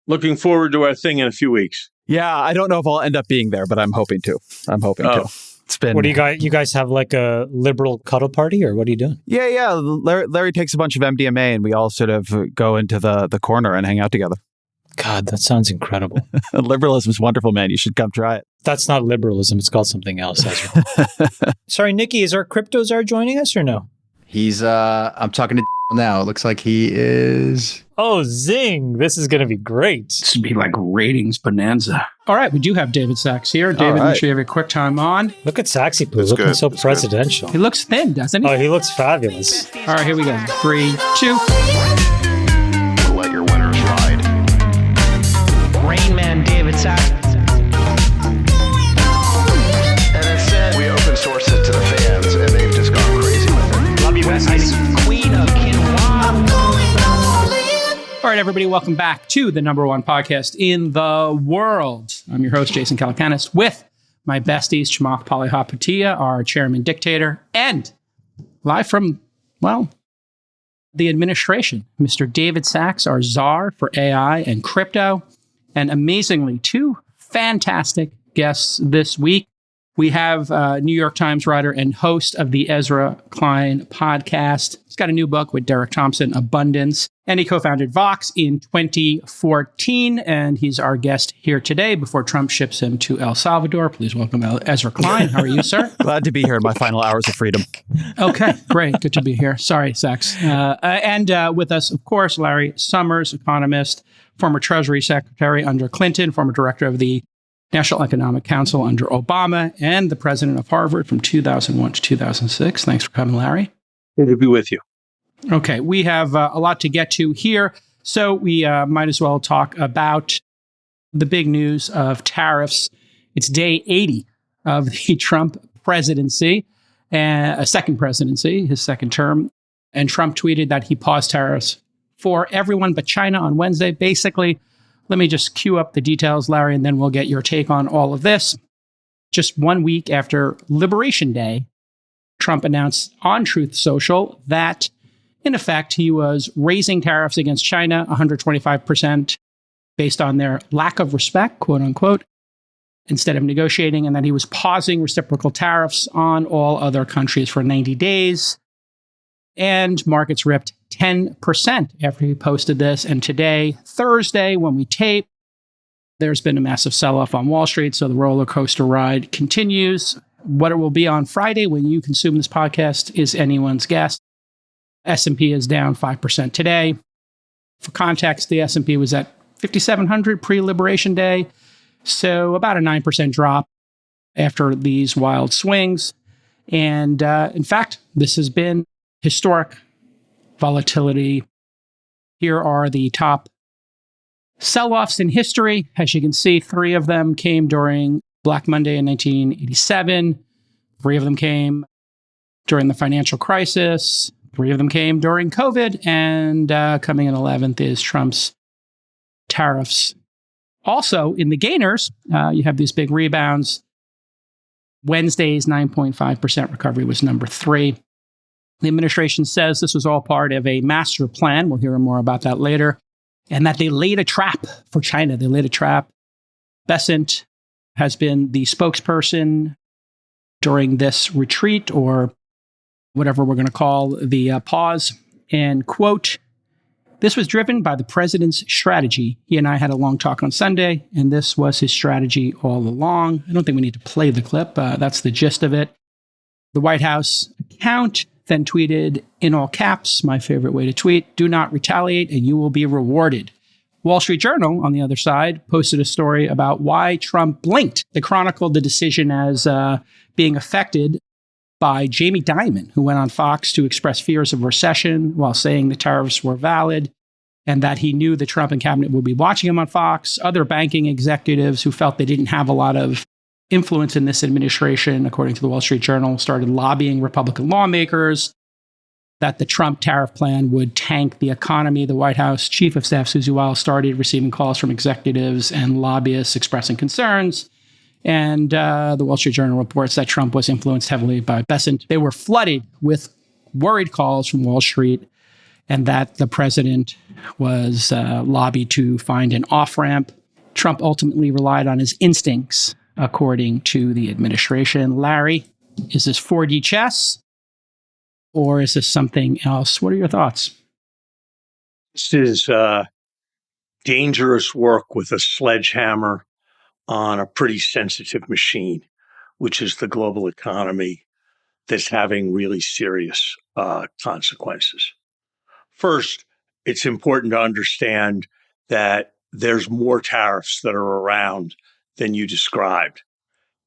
Looking forward to our thing in a few weeks. Yeah, I don't know if I'll end up being there, but I'm hoping to. It's been. What do you guys? You guys have like a liberal cuddle party, or what are you doing? Yeah. Larry takes a bunch of MDMA, and we all sort of go into the corner and hang out together. God, that sounds incredible. Liberalism is wonderful, man. You should come try it. That's not liberalism. It's called something else, Ezra. Sorry, Nikki, is our CryptoZar joining us or no? He's, I'm talking to now. It looks like he is. Oh, zing. This is going to be great. This would be like ratings bonanza. All right, we do have David Sachs here. David, make sure you have a quick time on. Look at Saxy Poo, looking so presidential. He looks thin, doesn't he? Oh, he looks fabulous. All right, here we go. 3, 2. Let your winners ride. Rain Man David Sachs. And instead, we open source it to the fans, and they've just gone crazy with it. Love you, Besties. Queen of Quinoa. All right, everybody, welcome back to the #1 podcast in the world. I'm your host, Jason Calacanis, with my besties, Chamath Palihapitiya, our chairman dictator, and live from, well, the administration, Mr. David Sachs, our czar for AI and crypto. And amazingly, two fantastic guests this week. We have New York Times writer and host of the Ezra Klein podcast. He's got a new book with Derek Thompson, Abundance, and he co-founded Vox in 2014. And he's our guest here today before Trump ships him to El Salvador. Please welcome Ezra Klein. How are you, sir? Glad to be here in my final hours of freedom. Okay, great. Good to be here. Sorry, Sachs. And with us, of course, Larry Summers, economist, former Treasury Secretary under Clinton, former director of the National Economic Council under Obama, and the president of Harvard from 2001 to 2006. Thanks for coming, Larry. Good to be with you. Okay, we have a lot to get to here, so we might as well talk about the big news of tariffs. It's day 80 of the Trump presidency, a second presidency, his second term, and Trump tweeted that he paused tariffs for everyone but China on Wednesday. Basically, let me just cue up the details, Larry, and then we'll get your take on all of this. Just 1 week after Liberation Day, Trump announced on Truth Social that, in effect, he was raising tariffs against China 125% based on their lack of respect, quote unquote, instead of negotiating, and that he was pausing reciprocal tariffs on all other countries for 90 days. And markets ripped 10% after he posted this. And today, Thursday, when we tape, there's been a massive sell-off on Wall Street. So the roller coaster ride continues. What it will be on Friday when you consume this podcast is anyone's guess. S&P is down 5% today. For context, the S&P was at 5,700 pre-Liberation Day. So about a 9% drop after these wild swings. And in fact, this has been historic volatility. Here are the top sell-offs in history. As you can see, 3 of them came during Black Monday in 1987. 3 of them came during the financial crisis. 3 of them came during COVID. And coming in 11th is Trump's tariffs. Also, in the gainers, you have these big rebounds. Wednesday's 9.5% recovery was number 3. The administration says this was all part of a master plan. We'll hear more about that later. And that they laid a trap for China. They laid a trap. Besant has been the spokesperson during this retreat, or whatever we're going to call the pause. And quote, "This was driven by the president's strategy. He and I had a long talk on Sunday, and this was his strategy all along." I don't think we need to play the clip. That's the gist of it. The White House account then tweeted in all caps, my favorite way to tweet, "Do not retaliate and you will be rewarded." Wall Street Journal, on the other side, posted a story about why Trump blinked. They chronicled the decision as being affected by Jamie Dimon, who went on Fox to express fears of recession while saying the tariffs were valid, and that he knew the Trump and cabinet would be watching him on Fox. Other banking executives who felt they didn't have a lot of influence in this administration, according to the Wall Street Journal, started lobbying Republican lawmakers that the Trump tariff plan would tank the economy. The White House Chief of Staff, Susie Wiles, started receiving calls from executives and lobbyists expressing concerns. And the Wall Street Journal reports that Trump was influenced heavily by Besant. They were flooded with worried calls from Wall Street and that the president was lobbied to find an off-ramp. Trump ultimately relied on his instincts, according to the administration. Larry, is this 4D chess or is this something else? What are your thoughts? This is dangerous work with a sledgehammer on a pretty sensitive machine, which is the global economy, that's having really serious consequences. First, it's important to understand that there's more tariffs that are around than you described.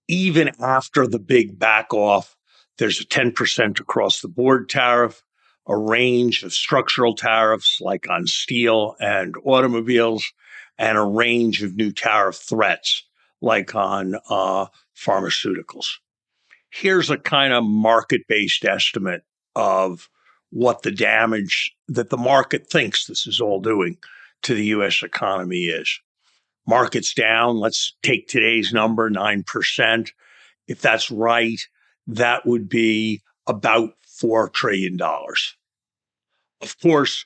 Even after the big back off, there's a 10% across the board tariff, a range of structural tariffs like on steel and automobiles, and a range of new tariff threats like on pharmaceuticals. Here's a kind of market-based estimate of what the damage that the market thinks this is all doing to the U.S. economy is. Market's down, let's take today's number, 9%. If that's right, that would be about $4 trillion. Of course,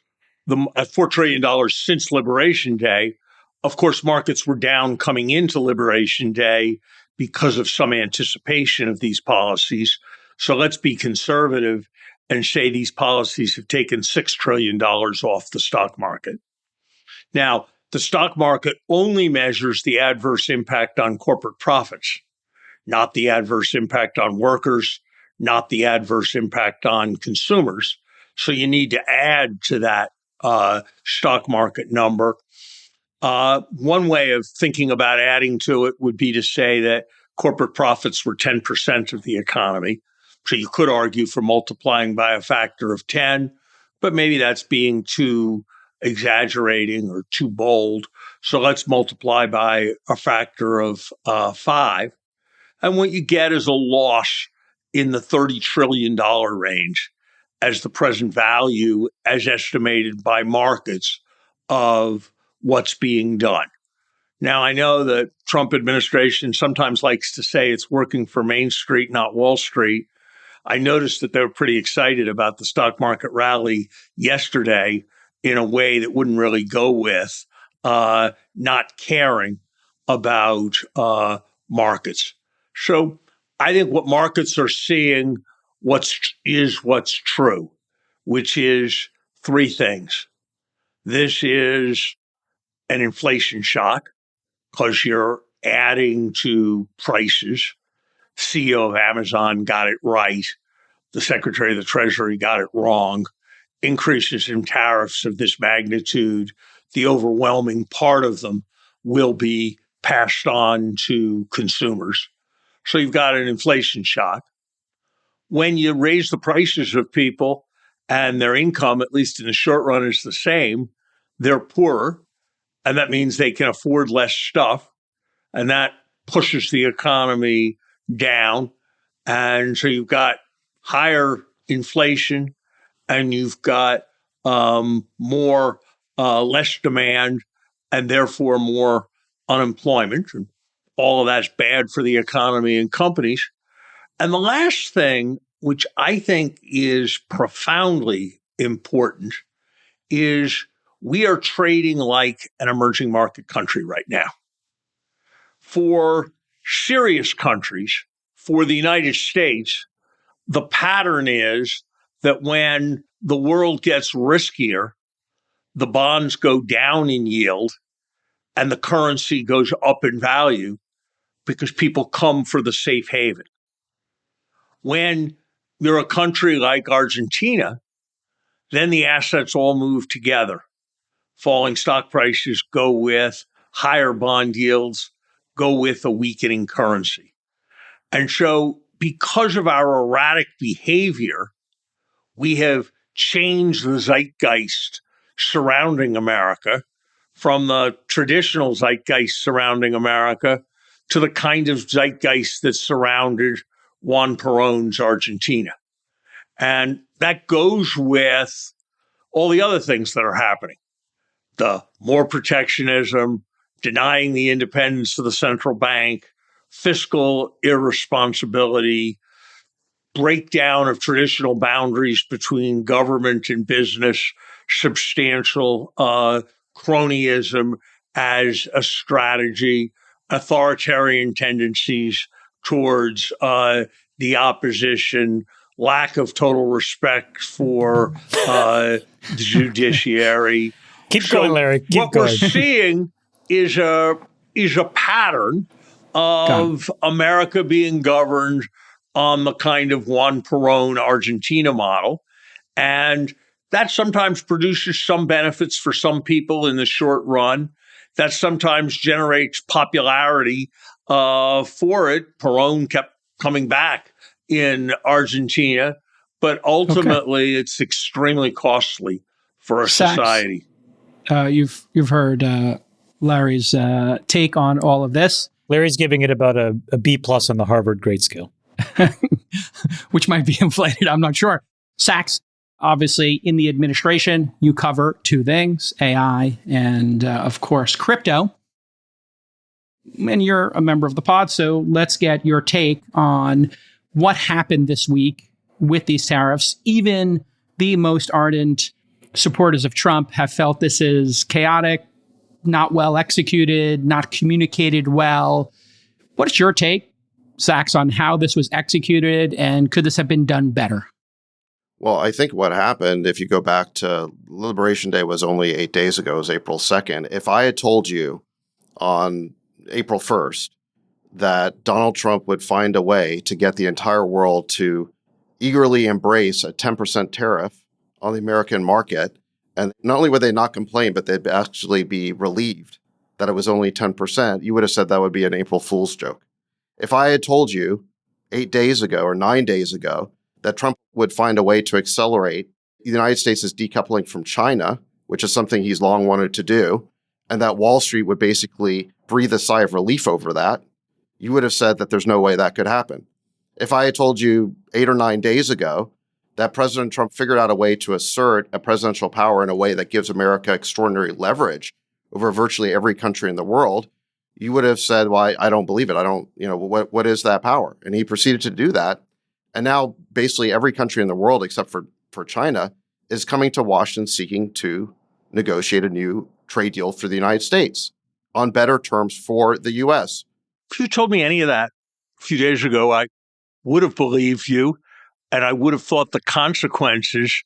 $4 trillion since Liberation Day. Of course, markets were down coming into Liberation Day because of some anticipation of these policies. So let's be conservative and say these policies have taken $6 trillion off the stock market. Now, the stock market only measures the adverse impact on corporate profits, not the adverse impact on workers, not the adverse impact on consumers. So you need to add to that stock market number. One way of thinking about adding to it would be to say that corporate profits were 10% of the economy. So you could argue for multiplying by a factor of 10, but maybe that's being too exaggerating or too bold. So let's multiply by a factor of 5. And what you get is a loss in the $30 trillion range as the present value, as estimated by markets, of what's being done. Now, I know the Trump administration sometimes likes to say it's working for Main Street, not Wall Street. I noticed that they were pretty excited about the stock market rally yesterday in a way that wouldn't really go with not caring about markets. So I think what markets are seeing what's true, which is 3 things. This is an inflation shock because you're adding to prices. CEO of Amazon got it right. The Secretary of the Treasury got it wrong. Increases in tariffs of this magnitude, the overwhelming part of them will be passed on to consumers. So you've got an inflation shock. When you raise the prices of people and their income, at least in the short run, is the same, they're poorer. And that means they can afford less stuff. And that pushes the economy down. And so you've got higher inflation and you've got less demand and therefore more unemployment. And all of that's bad for the economy and companies. And the last thing, which I think is profoundly important, is we are trading like an emerging market country right now. For serious countries, for the United States, the pattern is that when the world gets riskier, the bonds go down in yield and the currency goes up in value because people come for the safe haven. When you're a country like Argentina, then the assets all move together. Falling stock prices go with higher bond yields, go with a weakening currency. And so because of our erratic behavior, we have changed the zeitgeist surrounding America from the traditional zeitgeist surrounding America to the kind of zeitgeist that surrounded Juan Perón's Argentina. And that goes with all the other things that are happening. The more protectionism, denying the independence of the central bank, fiscal irresponsibility, breakdown of traditional boundaries between government and business, substantial cronyism as a strategy, authoritarian tendencies towards the opposition, lack of total respect for the judiciary. Keep going, Larry. Keep what going. we're seeing is a pattern of America being governed on the kind of Juan Perón Argentina model. And that sometimes produces some benefits for some people in the short run. That sometimes generates popularity for it. Perón kept coming back in Argentina, but ultimately it's extremely costly for a society. You've heard Larry's take on all of this. Larry's giving it about a B+ on the Harvard grade scale. Which might be inflated, I'm not sure. Sachs, obviously in the administration, you cover two things, AI and, of course, crypto. And you're a member of the pod, so let's get your take on what happened this week with these tariffs. Even the most ardent supporters of Trump have felt this is chaotic, not well executed, not communicated well. What is your take, Sachs, on how this was executed, and could this have been done better? Well, I think what happened, if you go back to Liberation Day was only 8 days ago, it was April 2nd. If I had told you on April 1st that Donald Trump would find a way to get the entire world to eagerly embrace a 10% tariff on the American market, and not only would they not complain, but they'd actually be relieved that it was only 10%, you would have said that would be an April Fool's joke. If I had told you 8 days ago or 9 days ago that Trump would find a way to accelerate the United States' decoupling from China, which is something he's long wanted to do, and that Wall Street would basically breathe a sigh of relief over that, you would have said that there's no way that could happen. If I had told you 8 or 9 days ago that President Trump figured out a way to assert a presidential power in a way that gives America extraordinary leverage over virtually every country in the world, you would have said, well, I don't believe it. I don't, what is that power? And he proceeded to do that. And now basically every country in the world, except for China, is coming to Washington seeking to negotiate a new trade deal for the United States on better terms for the U.S. If you told me any of that a few days ago, I would have believed you, and I would have thought the consequences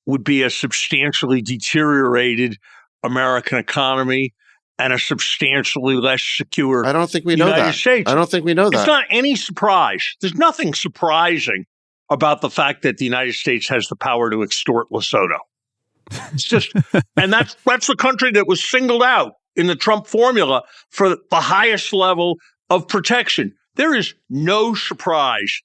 would be a substantially deteriorated American economy and a substantially less secure I don't think we know United that. States. I don't think we know that. It's not any surprise. There's nothing surprising about the fact that the United States has the power to extort Lesotho. It's just, and that's the country that was singled out in the Trump formula for the highest level of protection. There is no surprise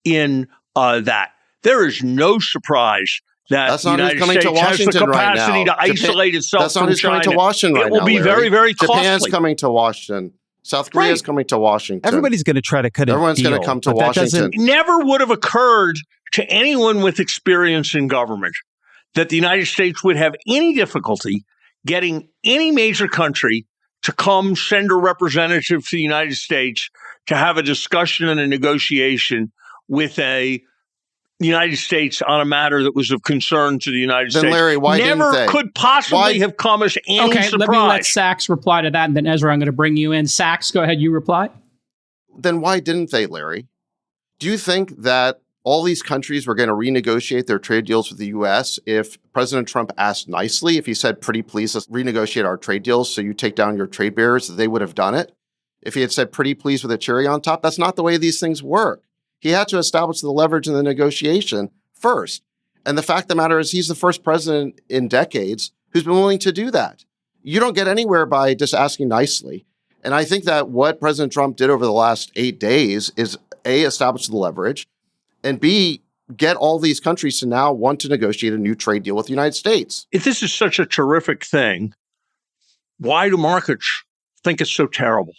in that. There is no surprise that the United States has the capacity to isolate itself from China. That's not who's coming to Washington right now. It will be very, very costly. Japan's coming to Washington. South Korea's coming to Washington. Everybody's going to try to cut a deal. Everyone's going to come to Washington. It never would have occurred to anyone with experience in government that the United States would have any difficulty getting any major country to come send a representative to the United States to have a discussion and a negotiation with the United States on a matter that was of concern to the United States. Larry, why never didn't they? could possibly have come as any surprise. Let me let Sachs reply to that, and then Ezra, I'm going to bring you in. Sachs, go ahead, you reply. Then why didn't they, Larry? Do you think that all these countries were going to renegotiate their trade deals with the U.S. if President Trump asked nicely, if he said, pretty please, let's renegotiate our trade deals so you take down your trade barriers, that they would have done it? If he had said, pretty please, with a cherry on top? That's not the way these things work. He had to establish the leverage in the negotiation first. And the fact of the matter is he's the first president in decades who's been willing to do that. You don't get anywhere by just asking nicely. And I think that what President Trump did over the last 8 days is A, establish the leverage, and B, get all these countries to now want to negotiate a new trade deal with the United States. If this is such a terrific thing, why do markets think it's so terrible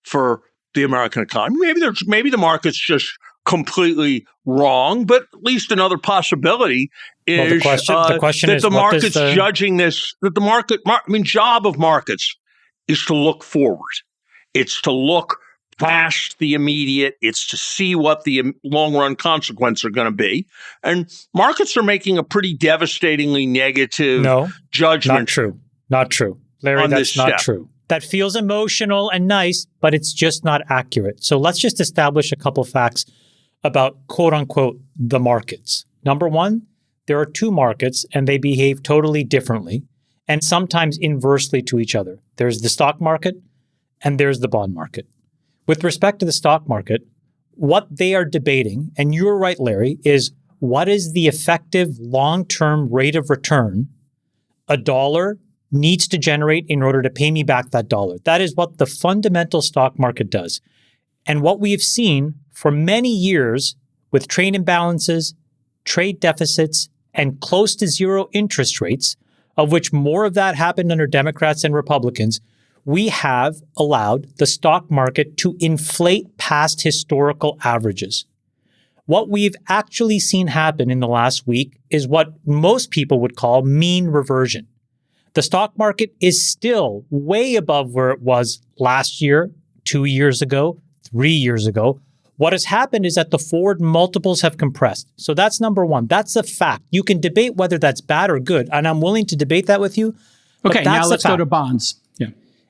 for the American economy? Maybe the market's just completely wrong, but at least another possibility is the question that is, the market's judging this, that the market, job of markets is to look forward. It's to look past the immediate. It's to see what the long-run consequences are going to be. And markets are making a pretty devastatingly negative judgment. Not true. Not true. Larry, that's not true. That feels emotional and nice, but it's just not accurate. So let's just establish a couple facts about, quote unquote, the markets. Number one, there are two markets and they behave totally differently and sometimes inversely to each other. There's the stock market and there's the bond market. With respect to the stock market, what they are debating, and you're right, Larry, is what is the effective long-term rate of return a dollar needs to generate in order to pay me back that dollar. That is what the fundamental stock market does. And what we have seen for many years with trade imbalances, trade deficits, and close to zero interest rates, of which more of that happened under Democrats and Republicans, we have allowed the stock market to inflate past historical averages. What we've actually seen happen in the last week is what most people would call mean reversion. The stock market is still way above where it was last year, 2 years ago, 3 years ago. What has happened is that the forward multiples have compressed. So that's number one. That's a fact. You can debate whether that's bad or good, and I'm willing to debate that with you. Okay, now let's go to bonds. Yeah.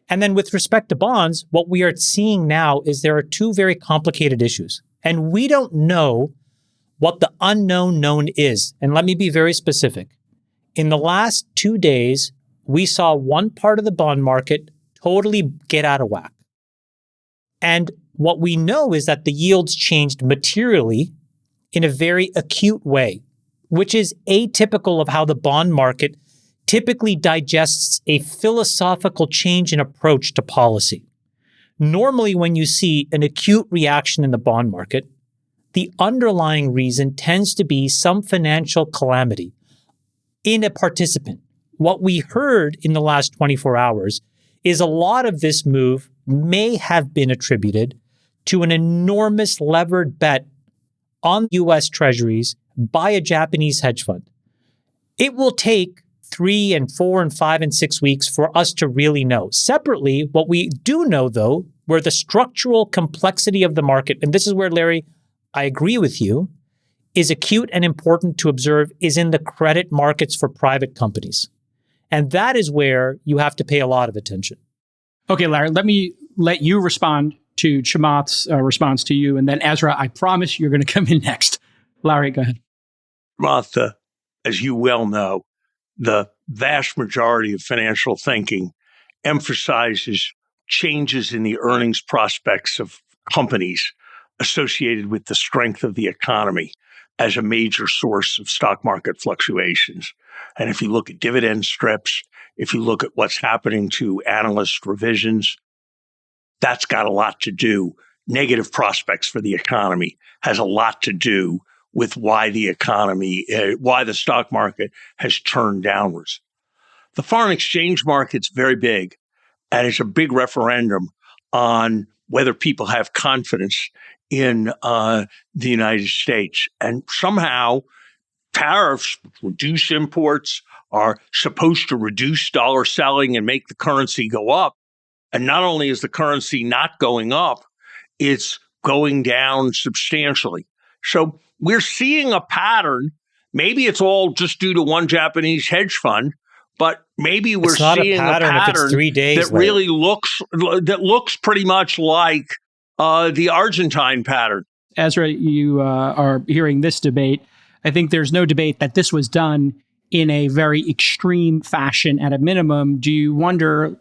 And then with respect to bonds, what we are seeing now is there are two very complicated issues. And we don't know what the unknown known is. And let me be very specific. In the last 2 days, we saw one part of the bond market totally get out of whack. And what we know is that the yields changed materially in a very acute way, which is atypical of how the bond market typically digests a philosophical change in approach to policy. Normally, when you see an acute reaction in the bond market, the underlying reason tends to be some financial calamity in a participant. What we heard in the last 24 hours is a lot of this move may have been attributed to an enormous levered bet on U.S. Treasuries by a Japanese hedge fund. It will take 3 and 4 and 5 and 6 weeks for us to really know. Separately, what we do know, though, where the structural complexity of the market, and this is where, Larry, I agree with you, is acute and important to observe, is in the credit markets for private companies. And that is where you have to pay a lot of attention. Okay, Larry, let me let you respond to Chamath's response to you. And then Ezra, I promise you're going to come in next. Larry, go ahead. Chamath, as you well know, the vast majority of financial thinking emphasizes changes in the earnings prospects of companies associated with the strength of the economy as a major source of stock market fluctuations. And if you look at dividend strips, if you look at what's happening to analyst revisions, that's got a lot to do. Negative prospects for the economy has a lot to do with why the economy, why the stock market has turned downwards. The foreign exchange market's very big, and it's a big referendum on whether people have confidence in the United States. And somehow tariffs, reduce imports, are supposed to reduce dollar selling and make the currency go up. And not only is the currency not going up, it's going down substantially. So we're seeing a pattern. Maybe it's all just due to one Japanese hedge fund, but maybe we're seeing a pattern if it's 3 days, that really looks pretty much like the Argentine pattern. Ezra, you are hearing this debate. I think there's no debate that this was done in a very extreme fashion at a minimum. Do you wonder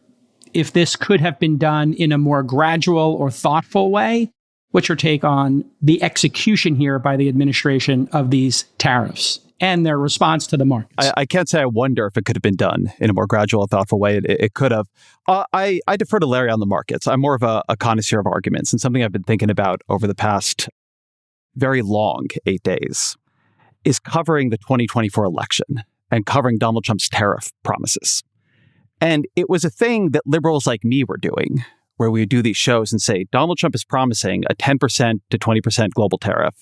if this could have been done in a more gradual or thoughtful way? What's your take on the execution here by the administration of these tariffs and their response to the markets? I can't say I wonder if it could have been done in a more gradual and thoughtful way. It could have. I defer to Larry on the markets. I'm more of a connoisseur of arguments, and something I've been thinking about over the past very long 8 days is covering the 2024 election and covering Donald Trump's tariff promises. And it was a thing that liberals like me were doing, where we would do these shows and say, Donald Trump is promising a 10% to 20% global tariff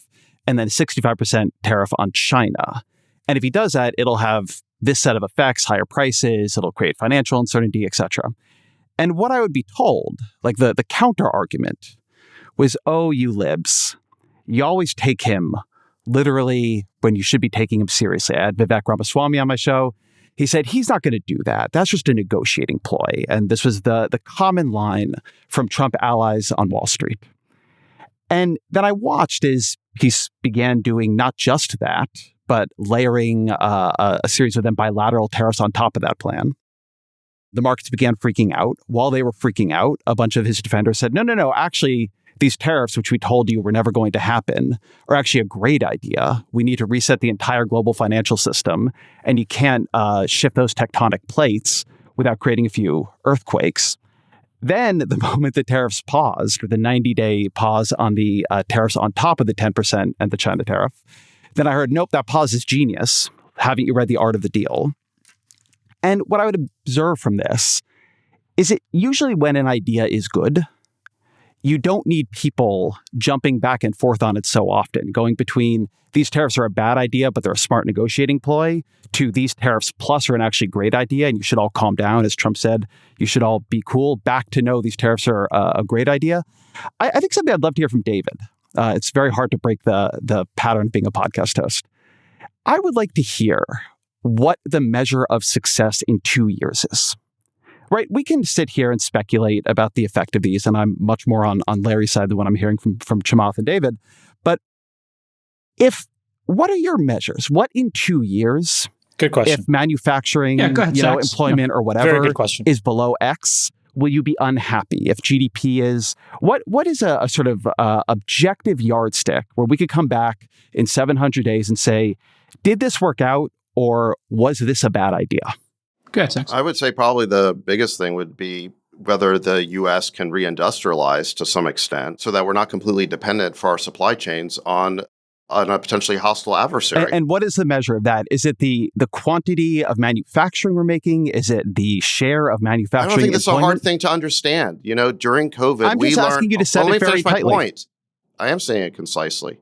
and then 65% tariff on China. And if he does that, it'll have this set of effects, higher prices, it'll create financial uncertainty, etc. And what I would be told, like the counter argument, was, oh, you libs. You always take him literally when you should be taking him seriously. I had Vivek Ramaswamy on my show. He said, he's not going to do that. That's just a negotiating ploy. And this was the common line from Trump allies on Wall Street. And then I watched as he began doing not just that, but layering a series of them bilateral tariffs on top of that plan. The markets began freaking out. While they were freaking out, a bunch of his defenders said, no, actually, these tariffs, which we told you were never going to happen, are actually a great idea. We need to reset the entire global financial system, and you can't shift those tectonic plates without creating a few earthquakes. Then the moment the tariffs paused, or the 90-day pause on the tariffs on top of the 10% and the China tariff, then I heard, nope, that pause is genius. Haven't you read The Art of the Deal? And what I would observe from this is it usually when an idea is good, you don't need people jumping back and forth on it so often, going between these tariffs are a bad idea, but they're a smart negotiating ploy, to these tariffs plus are an actually great idea, and you should all calm down. As Trump said, you should all be cool. Back to no, these tariffs are a great idea. I think something I'd love to hear from David. It's very hard to break the pattern of being a podcast host. I would like to hear what the measure of success in 2 years is. Right? We can sit here and speculate about the effect of these, and I'm much more on Larry's side than what I'm hearing from Chamath and David. But what are your measures? What in 2 years? Good question. If manufacturing, go ahead, Sachs. employment or Very whatever good question. is below X, will you be unhappy? If GDP is, what is a sort of objective yardstick where we could come back in 700 days and say, did this work out or was this a bad idea? Good, Sachs. I would say probably the biggest thing would be whether the U.S. can reindustrialize to some extent so that we're not completely dependent for our supply chains on a potentially hostile adversary. And what is the measure of that? Is it the quantity of manufacturing we're making? Is it the share of manufacturing? I don't think that's a hard employment? thing to understand. You know, during COVID, I'm just asking you to set it very tightly. Point. I am saying it concisely.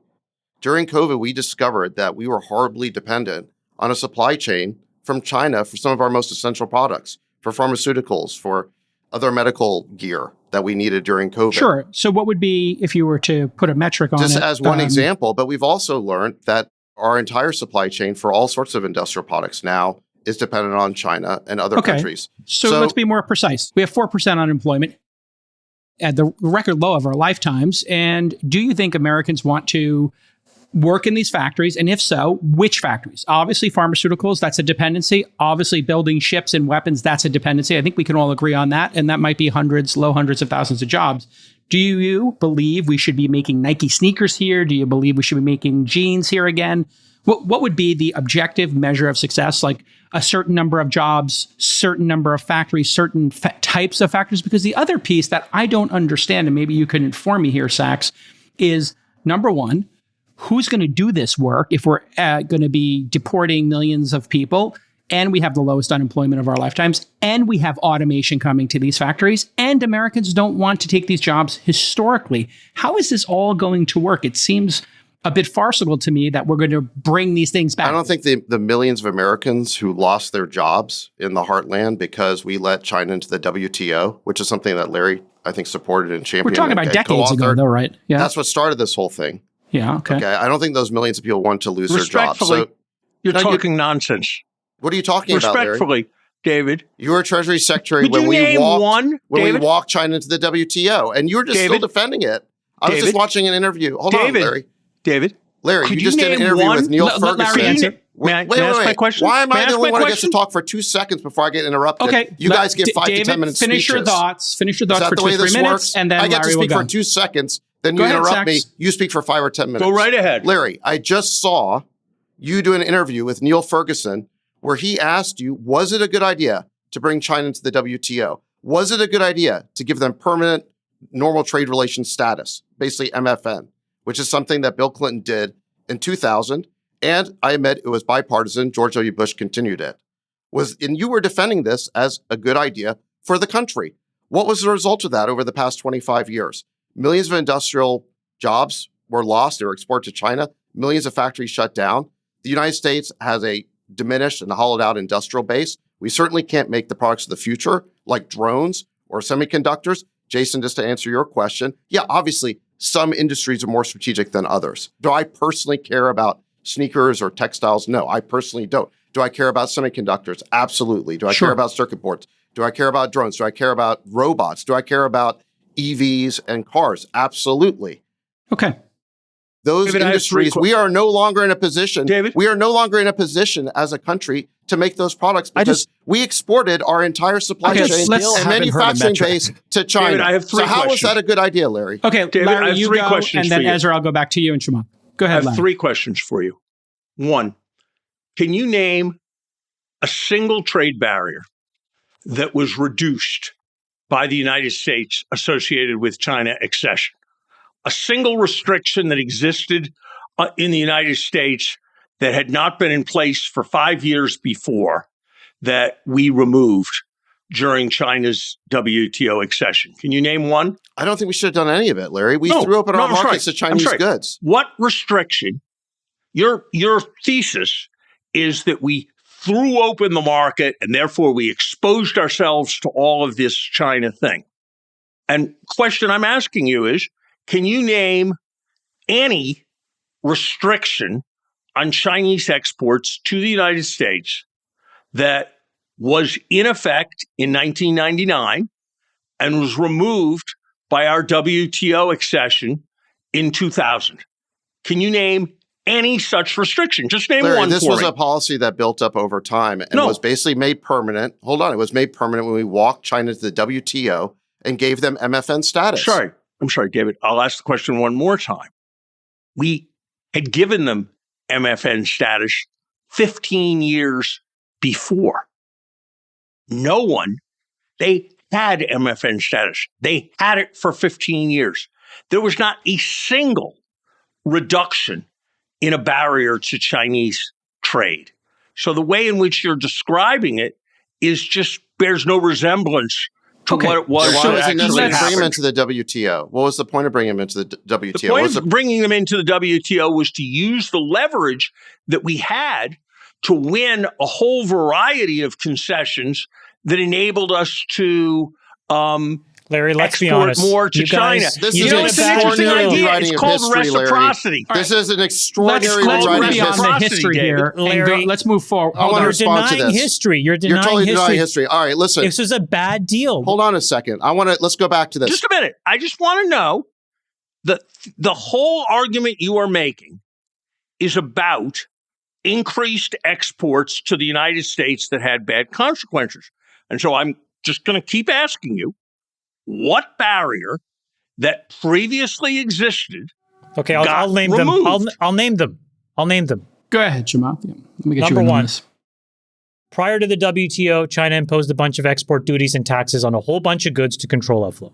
During COVID, we discovered that we were horribly dependent on a supply chain from China for some of our most essential products, for pharmaceuticals, for other medical gear that we needed during COVID. Sure. So what would be, if you were to put a metric on Just it? as one example, but we've also learned that our entire supply chain for all sorts of industrial products now is dependent on China and other countries. So let's be more precise. We have 4% unemployment at the record low of our lifetimes. And do you think Americans want to work in these factories? And if so, which factories? Obviously, pharmaceuticals, that's a dependency. Obviously, building ships and weapons, that's a dependency. I think we can all agree on that. And that might be low hundreds of thousands of jobs. Do you believe we should be making Nike sneakers here? Do you believe we should be making jeans here again? What would be the objective measure of success? Like a certain number of jobs, certain number of factories, certain types of factories? Because the other piece that I don't understand, and maybe you could inform me here, Sachs, is number one, who's going to do this work if we're going to be deporting millions of people, and we have the lowest unemployment of our lifetimes, and we have automation coming to these factories, and Americans don't want to take these jobs historically? How is this all going to work? It seems a bit farcical to me that we're going to bring these things back. I don't think the millions of Americans who lost their jobs in the heartland because we let China into the WTO, which is something that Larry, I think, supported and championed. We're talking about decades ago, though, right? Yeah. That's what started this whole thing. Yeah, okay. I don't think those millions of people want to lose their jobs. So, you're talking nonsense. What are you talking about, Larry? Respectfully, David. You were Treasury Secretary Could when we walked China into the WTO, and you were just still defending it. I was just watching an interview. Hold on, Larry. Larry, you just did an interview with Neil Ferguson. May I ask my question? Why am I the only one who gets to talk for 2 seconds before I get interrupted? Okay. You guys get 5 to 10 minutes finish speeches. Your thoughts. Finish your thoughts Is that for the 2 way or 3 this minutes, works? and then I get Larry to speak will for go. 2 seconds, then Go you ahead, interrupt me. Sachs. You speak for 5 or 10 minutes. Go right ahead. Larry, I just saw you do an interview with Neil Ferguson where he asked you, was it a good idea to bring China into the WTO? Was it a good idea to give them permanent normal trade relations status, basically MFN, which is something that Bill Clinton did in 2000. And I admit it was bipartisan. George W. Bush continued it. And you were defending this as a good idea for the country. What was the result of that over the past 25 years? Millions of industrial jobs were lost or exported to China. Millions of factories shut down. The United States has a diminished and hollowed out industrial base. We certainly can't make the products of the future like drones or semiconductors. Jason, just to answer your question, yeah, obviously some industries are more strategic than others. Do I personally care about sneakers or textiles? No, I personally don't. Do I care about semiconductors? Absolutely. Do I care about circuit boards? Do I care about drones? Do I care about robots? Do I care about EVs and cars? Absolutely. Okay. Those David, industries, we are no longer in a position. David? We are no longer in a position as a country to make those products because we exported our entire supply chain and manufacturing base to China. David, I have three so how questions. is that a good idea, Larry? Okay, David, I Larry, have you three go, questions and then for you. Ezra, I'll go back to you and Chamath. Go I ahead, have Larry. three questions for you. One, can you name a single trade barrier that was reduced by the United States associated with China accession? A single restriction that existed in the United States that had not been in place for 5 years before that we removed during China's WTO accession. Can you name one? I don't think we should have done any of it, Larry. We No, threw open our I'm sorry. markets to Chinese I'm sorry. goods. What restriction? Your thesis is that we threw open the market and therefore we exposed ourselves to all of this China thing. And question I'm asking you is, can you name any restriction on Chinese exports to the United States that was in effect in 1999 and was removed by our WTO accession in 2000? Can you name any such restriction? Just name Larry, one this for was me. a policy that built up over time and was basically made permanent. Hold on. It was made permanent when we walked China to the WTO and gave them MFN status. I'm sorry, David. I'll ask the question one more time. We had given them MFN status 15 years before. No one, they had MFN status. They had it for 15 years. There was not a single reduction in a barrier to Chinese trade. So the way in which you're describing it is just bears no resemblance to what it was. Why was it necessary to bring happened. them into the WTO? What was the point of bringing them into the WTO? The point of bringing them into the WTO was to use the leverage that we had to win a whole variety of concessions that enabled us to Larry, let's be export honest. more to You China. guys- This you is did an a It's an bad interesting extraordinary deal. idea. rewriting It's of called history, Larry. reciprocity. This is an extraordinary Let's rewriting agree of on the history. history David. here. And Larry, let's move forward. I want to You're respond to denying this. history. You're You're denying totally history. denying history. All right, listen. This was a bad deal. Hold on a second. Let's go back to this. Just a minute. I just want to know that the whole argument you are making is about increased exports to the United States that had bad consequences. And so I'm just going to keep asking you, what barrier that previously existed Okay, got I'll name removed? them. I'll name them. I'll name them. Go ahead, Chamath. Yeah. Let me get Number you in on one. this. Prior to the WTO, China imposed a bunch of export duties and taxes on a whole bunch of goods to control outflow.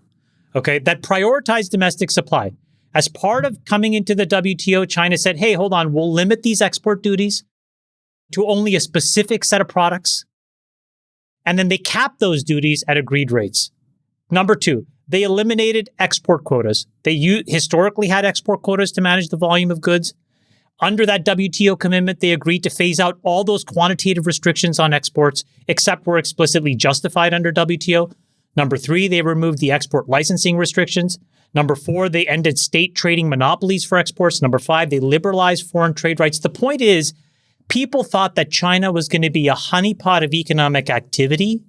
Okay, that prioritized domestic supply. As part of coming into the WTO, China said, hey, hold on, we'll limit these export duties to only a specific set of products. And then they capped those duties at agreed rates. Number two, they eliminated export quotas. They historically had export quotas to manage the volume of goods. Under that WTO commitment, they agreed to phase out all those quantitative restrictions on exports, except where explicitly justified under WTO. Number three, they removed the export licensing restrictions. Number four, they ended state trading monopolies for exports. Number five, they liberalized foreign trade rights. The point is, people thought that China was going to be a honeypot of economic activity,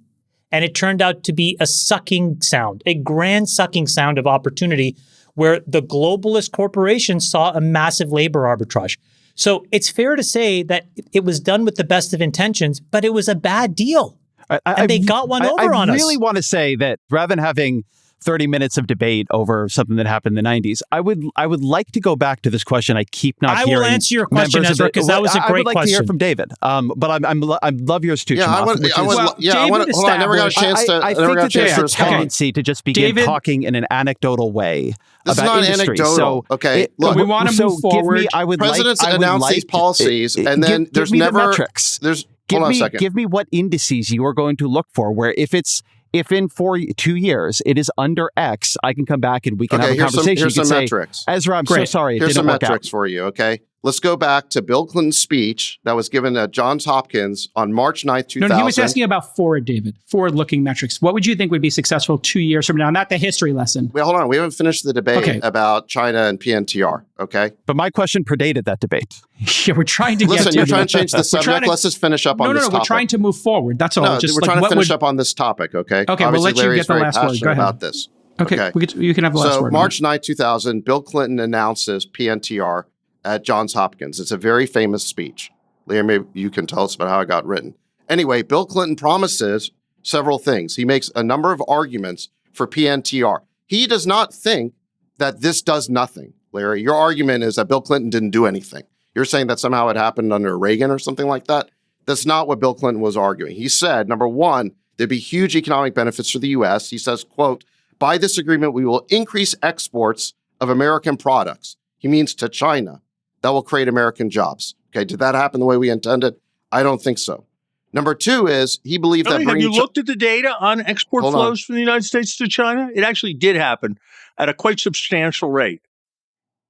and it turned out to be a sucking sound, a grand sucking sound of opportunity where the globalist corporations saw a massive labor arbitrage. So it's fair to say that it was done with the best of intentions, but it was a bad deal. And they got one over on us. I really want to say that rather than having 30 minutes of debate over something that happened in the 90s, I would like to go back to this question I keep not hearing. I will answer your question, members of Ezra, because that was a great I would like question. to hear from David, but I love yours too, Yeah, Chamath, I want. which I is- want. Yeah, I David want. Hold on, I never got a chance to. I never think got a that chance there's to a respond. tendency to just begin David- talking in an anecdotal way This is about not industry. anecdotal, okay? Look, we wanna so move give forward. me, I would Presidents like, announce these policies, and then give there's me the never metrics. There's Give hold on a me, second. give me what indices you are going to look for. Where if in 2 years it is under X, I can come back and we can have a here's conversation. Here's You some can say, metrics. Ezra, I'm so Great. sorry, it Here's didn't some work metrics out. for you. Okay, Let's go back to Bill Clinton's speech that was given at Johns Hopkins on March 9th, 2000. No, he was asking about forward-looking metrics. What would you think would be successful 2 years from now? Not the history lesson. Wait, hold on. We haven't finished the debate about China and PNTR, okay? But my question predated that debate. Yeah, we're trying to Listen, you're trying to change the subject. Let's just finish up on this topic. We're trying to move forward. That's all. No, we're trying to finish up on this topic, okay? Okay, Obviously, we'll let Larry's you get the very last word. passionate Go ahead. about this. Okay. You can have the last word. So March 9th, 2000, Bill Clinton announces PNTR at Johns Hopkins. It's a very famous speech. Larry, maybe you can tell us about how it got written. Anyway, Bill Clinton promises several things. He makes a number of arguments for PNTR. He does not think that this does nothing. Larry, your argument is that Bill Clinton didn't do anything. You're saying that somehow it happened under Reagan or something like that. That's not what Bill Clinton was arguing. He said, number one, there'd be huge economic benefits for the U.S. He says, quote, by this agreement, we will increase exports of American products. He means to China. That will create American jobs. Okay, did that happen the way we intended? I don't think so. Number two is he believed that have you looked at the data on export flows from the United States to China? It actually did happen at a quite substantial rate.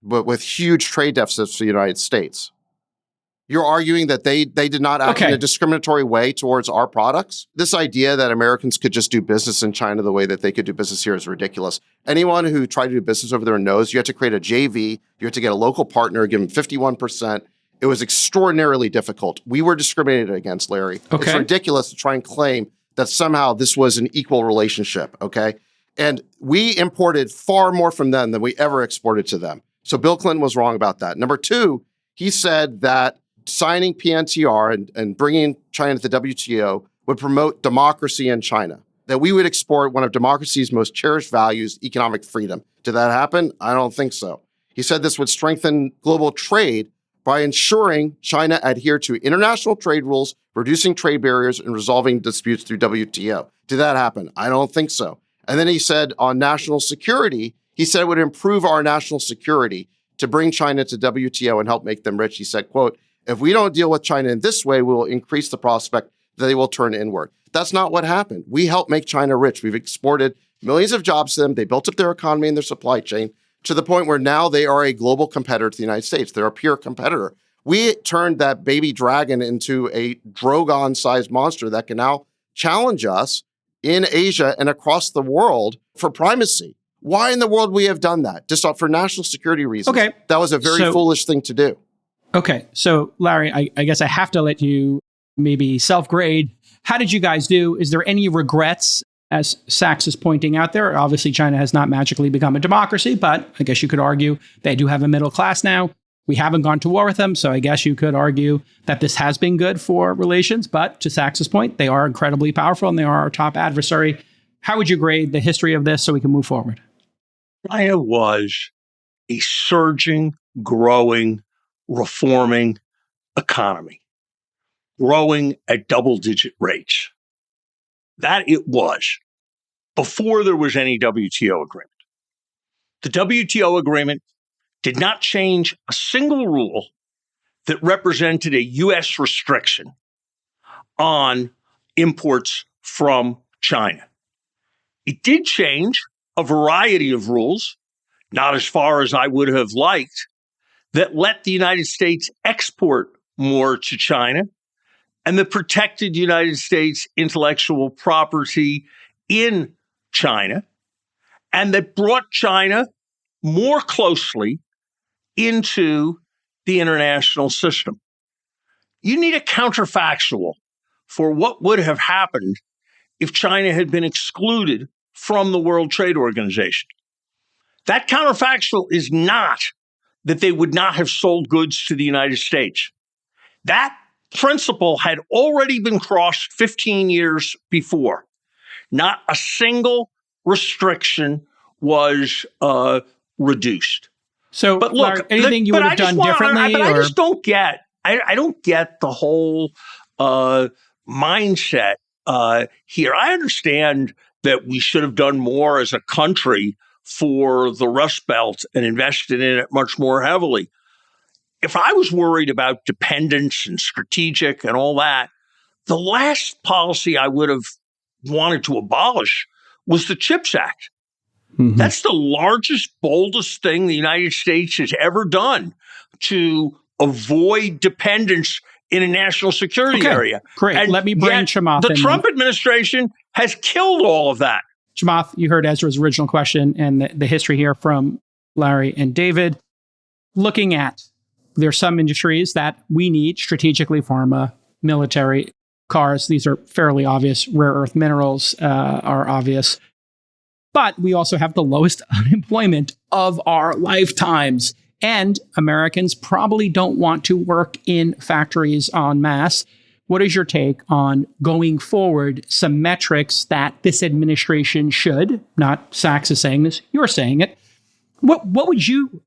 But with huge trade deficits for the United States. You're arguing that they did not act in a discriminatory way towards our products? This idea that Americans could just do business in China the way that they could do business here is ridiculous. Anyone who tried to do business over there knows you have to create a JV, you have to get a local partner, give them 51%. It was extraordinarily difficult. We were discriminated against, Larry. Okay. It's ridiculous to try and claim that somehow this was an equal relationship, okay? And we imported far more from them than we ever exported to them. So Bill Clinton was wrong about that. Number two, he said that signing PNTR and bringing China to the WTO would promote democracy in China, that we would export one of democracy's most cherished values, economic freedom. Did that happen? I don't think so. He said this would strengthen global trade by ensuring China adhered to international trade rules, reducing trade barriers, and resolving disputes through WTO. Did that happen? I don't think so. And then he said on national security, he said it would improve our national security to bring China to WTO and help make them rich. He said, quote, if we don't deal with China in this way, we will increase the prospect that they will turn inward. That's not what happened. We helped make China rich. We've exported millions of jobs to them. They built up their economy and their supply chain to the point where now they are a global competitor to the United States. They're a peer competitor. We turned that baby dragon into a Drogon-sized monster that can now challenge us in Asia and across the world for primacy. Why in the world we have done that? Just for national security reasons. Okay. That was a very foolish thing to do. Okay. So, Larry, I guess I have to let you maybe self-grade. How did you guys do? Is there any regrets? As Sachs is pointing out there, obviously China has not magically become a democracy, but I guess you could argue they do have a middle class now. We haven't gone to war with them, so I guess you could argue that this has been good for relations. But to Sachs's point, they are incredibly powerful and they are our top adversary. How would you grade the history of this so we can move forward? China was a surging, growing, reforming economy, growing at double-digit rates. That it was before there was any WTO agreement. The WTO agreement did not change a single rule that represented a U.S. restriction on imports from China. It did change a variety of rules, not as far as I would have liked, that let the United States export more to China and that protected United States intellectual property in China, and that brought China more closely into the international system. You need a counterfactual for what would have happened if China had been excluded from the World Trade Organization. That counterfactual is not that they would not have sold goods to the United States. That principle had already been crossed 15 years before. Not a single restriction was reduced. So, but look, Larry, anything you would have done differently? I just don't get. I don't get the whole mindset here. I understand that we should have done more as a country for the Rust Belt and invested in it much more heavily. If I was worried about dependence and strategic and all that, the last policy I would have wanted to abolish was the CHIPS Act. Mm-hmm. That's the largest, boldest thing the United States has ever done to avoid dependence in a national security area. Great. And Let me bring yet Chamath the in. Trump administration has killed all of that. Chamath, you heard Ezra's original question and the history here from Larry and David. Looking at, there's some industries that we need strategically, pharma, military, cars. These are fairly obvious. Rare earth minerals are obvious. But we also have the lowest unemployment of our lifetimes. And Americans probably don't want to work in factories en masse. What is your take on going forward, some metrics that this administration should, not Sachs is saying this, you're saying it. What would you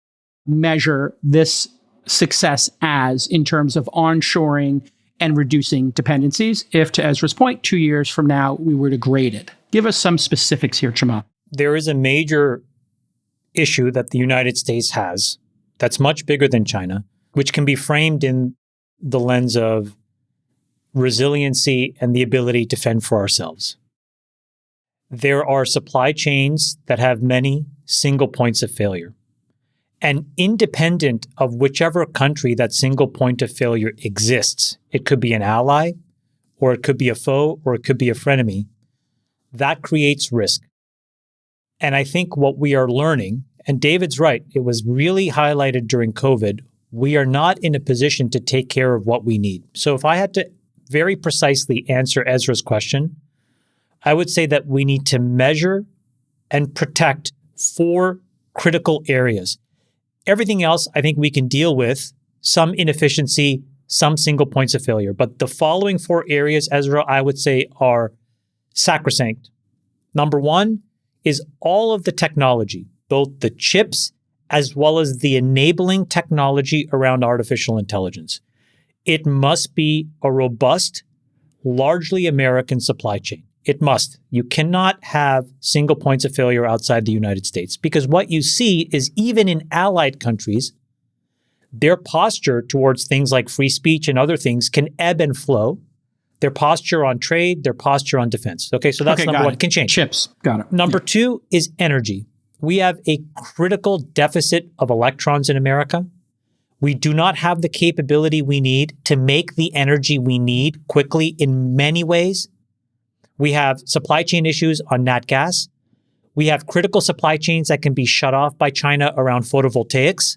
measure this success as in terms of onshoring and reducing dependencies if, to Ezra's point, 2 years from now, we were to grade it? Give us some specifics here, Chamath. There is a major issue that the United States has that's much bigger than China, which can be framed in the lens of resiliency and the ability to fend for ourselves. There are supply chains that have many single points of failure. And independent of whichever country that single point of failure exists, it could be an ally, or it could be a foe, or it could be a frenemy, that creates risk. And I think what we are learning, and David's right, it was really highlighted during COVID, we are not in a position to take care of what we need. So if I had to very precisely answer Ezra's question, I would say that we need to measure and protect 4 critical areas. Everything else, I think we can deal with some inefficiency, some single points of failure. But the following 4 areas, Ezra, I would say are sacrosanct. Number 1 is all of the technology, both the chips as well as the enabling technology around artificial intelligence. It must be a robust, largely American supply chain. It must. You cannot have single points of failure outside the United States, because what you see is even in allied countries, their posture towards things like free speech and other things can ebb and flow. Their posture on trade, their posture on defense. Okay, so that's number 1. It can change. Chips. Got it. Number 2 is energy. We have a critical deficit of electrons in America. We do not have the capability we need to make the energy we need quickly in many ways. We have supply chain issues on nat gas. We have critical supply chains that can be shut off by China around photovoltaics.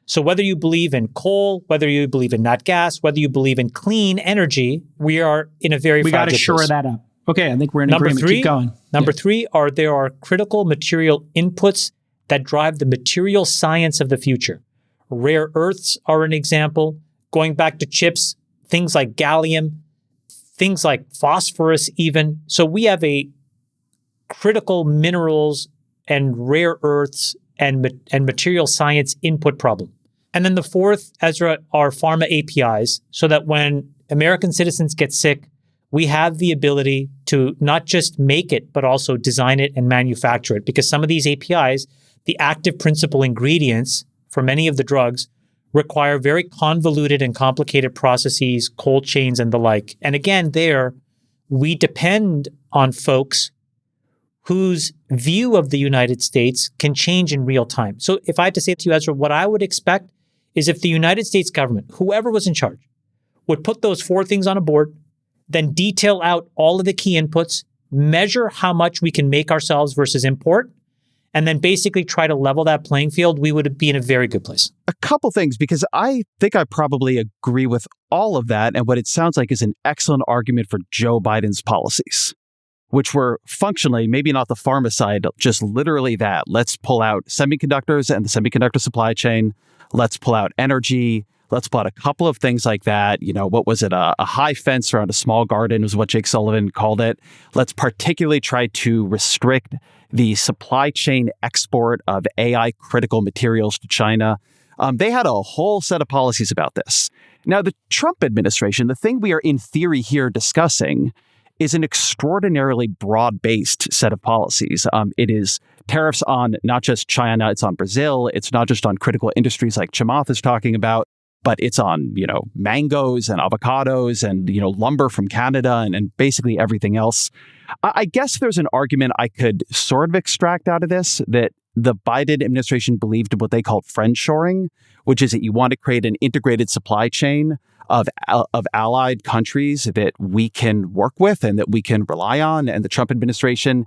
So whether you believe in coal, whether you believe in nat gas, whether you believe in clean energy, we are in a very fragile place. We got to shore that up. Okay, I think we're in agreement. Keep going. Number 3 are there are critical material inputs that drive the material science of the future. Rare earths are an example. Going back to chips, things like gallium, things like phosphorus even. So we have a critical minerals and rare earths and material science input problem. And then the 4th, Ezra, are pharma APIs, so that when American citizens get sick, we have the ability to not just make it, but also design it and manufacture it. Because some of these APIs, the active principal ingredients for many of the drugs, require very convoluted and complicated processes, cold chains, and the like. And again, there, we depend on folks whose view of the United States can change in real time. So if I had to say to you, Ezra, what I would expect is if the United States government, whoever was in charge, would put those 4 things on a board, then detail out all of the key inputs, measure how much we can make ourselves versus import, and then basically try to level that playing field, we would be in a very good place. A couple things, because I think I probably agree with all of that. And what it sounds like is an excellent argument for Joe Biden's policies, which were functionally, maybe not the pharma side, just literally that. Let's pull out semiconductors and the semiconductor supply chain. Let's pull out energy. Let's pull out a couple of things like that. You know, what was it? A high fence around a small garden was what Jake Sullivan called it. Let's particularly try to restrict the supply chain export of AI critical materials to China. They had a whole set of policies about this. Now, the Trump administration, the thing we are in theory here discussing is an extraordinarily broad-based set of policies. It is tariffs on not just China, it's on Brazil. It's not just on critical industries like Chamath is talking about, but it's on, mangoes and avocados and, lumber from Canada and basically everything else. I guess there's an argument I could sort of extract out of this that the Biden administration believed in what they called friendshoring, which is that you want to create an integrated supply chain of allied countries that we can work with and that we can rely on. And the Trump administration,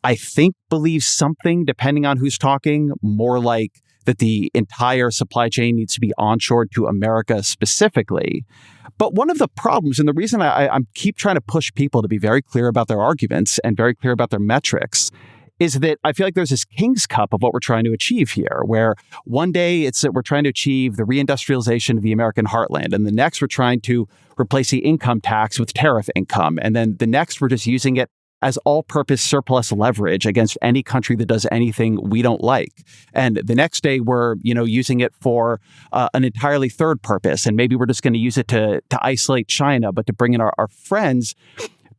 I think, believes something, depending on who's talking, more like that the entire supply chain needs to be onshored to America specifically. But one of the problems, and the reason I keep trying to push people to be very clear about their arguments and very clear about their metrics, is that I feel like there's this king's cup of what we're trying to achieve here, where one day it's that we're trying to achieve the reindustrialization of the American heartland, and the next we're trying to replace the income tax with tariff income, and then the next we're just using it as all-purpose surplus leverage against any country that does anything we don't like. And the next day we're, using it for an entirely third purpose, and maybe we're just going to use it to isolate China, but to bring in our friends.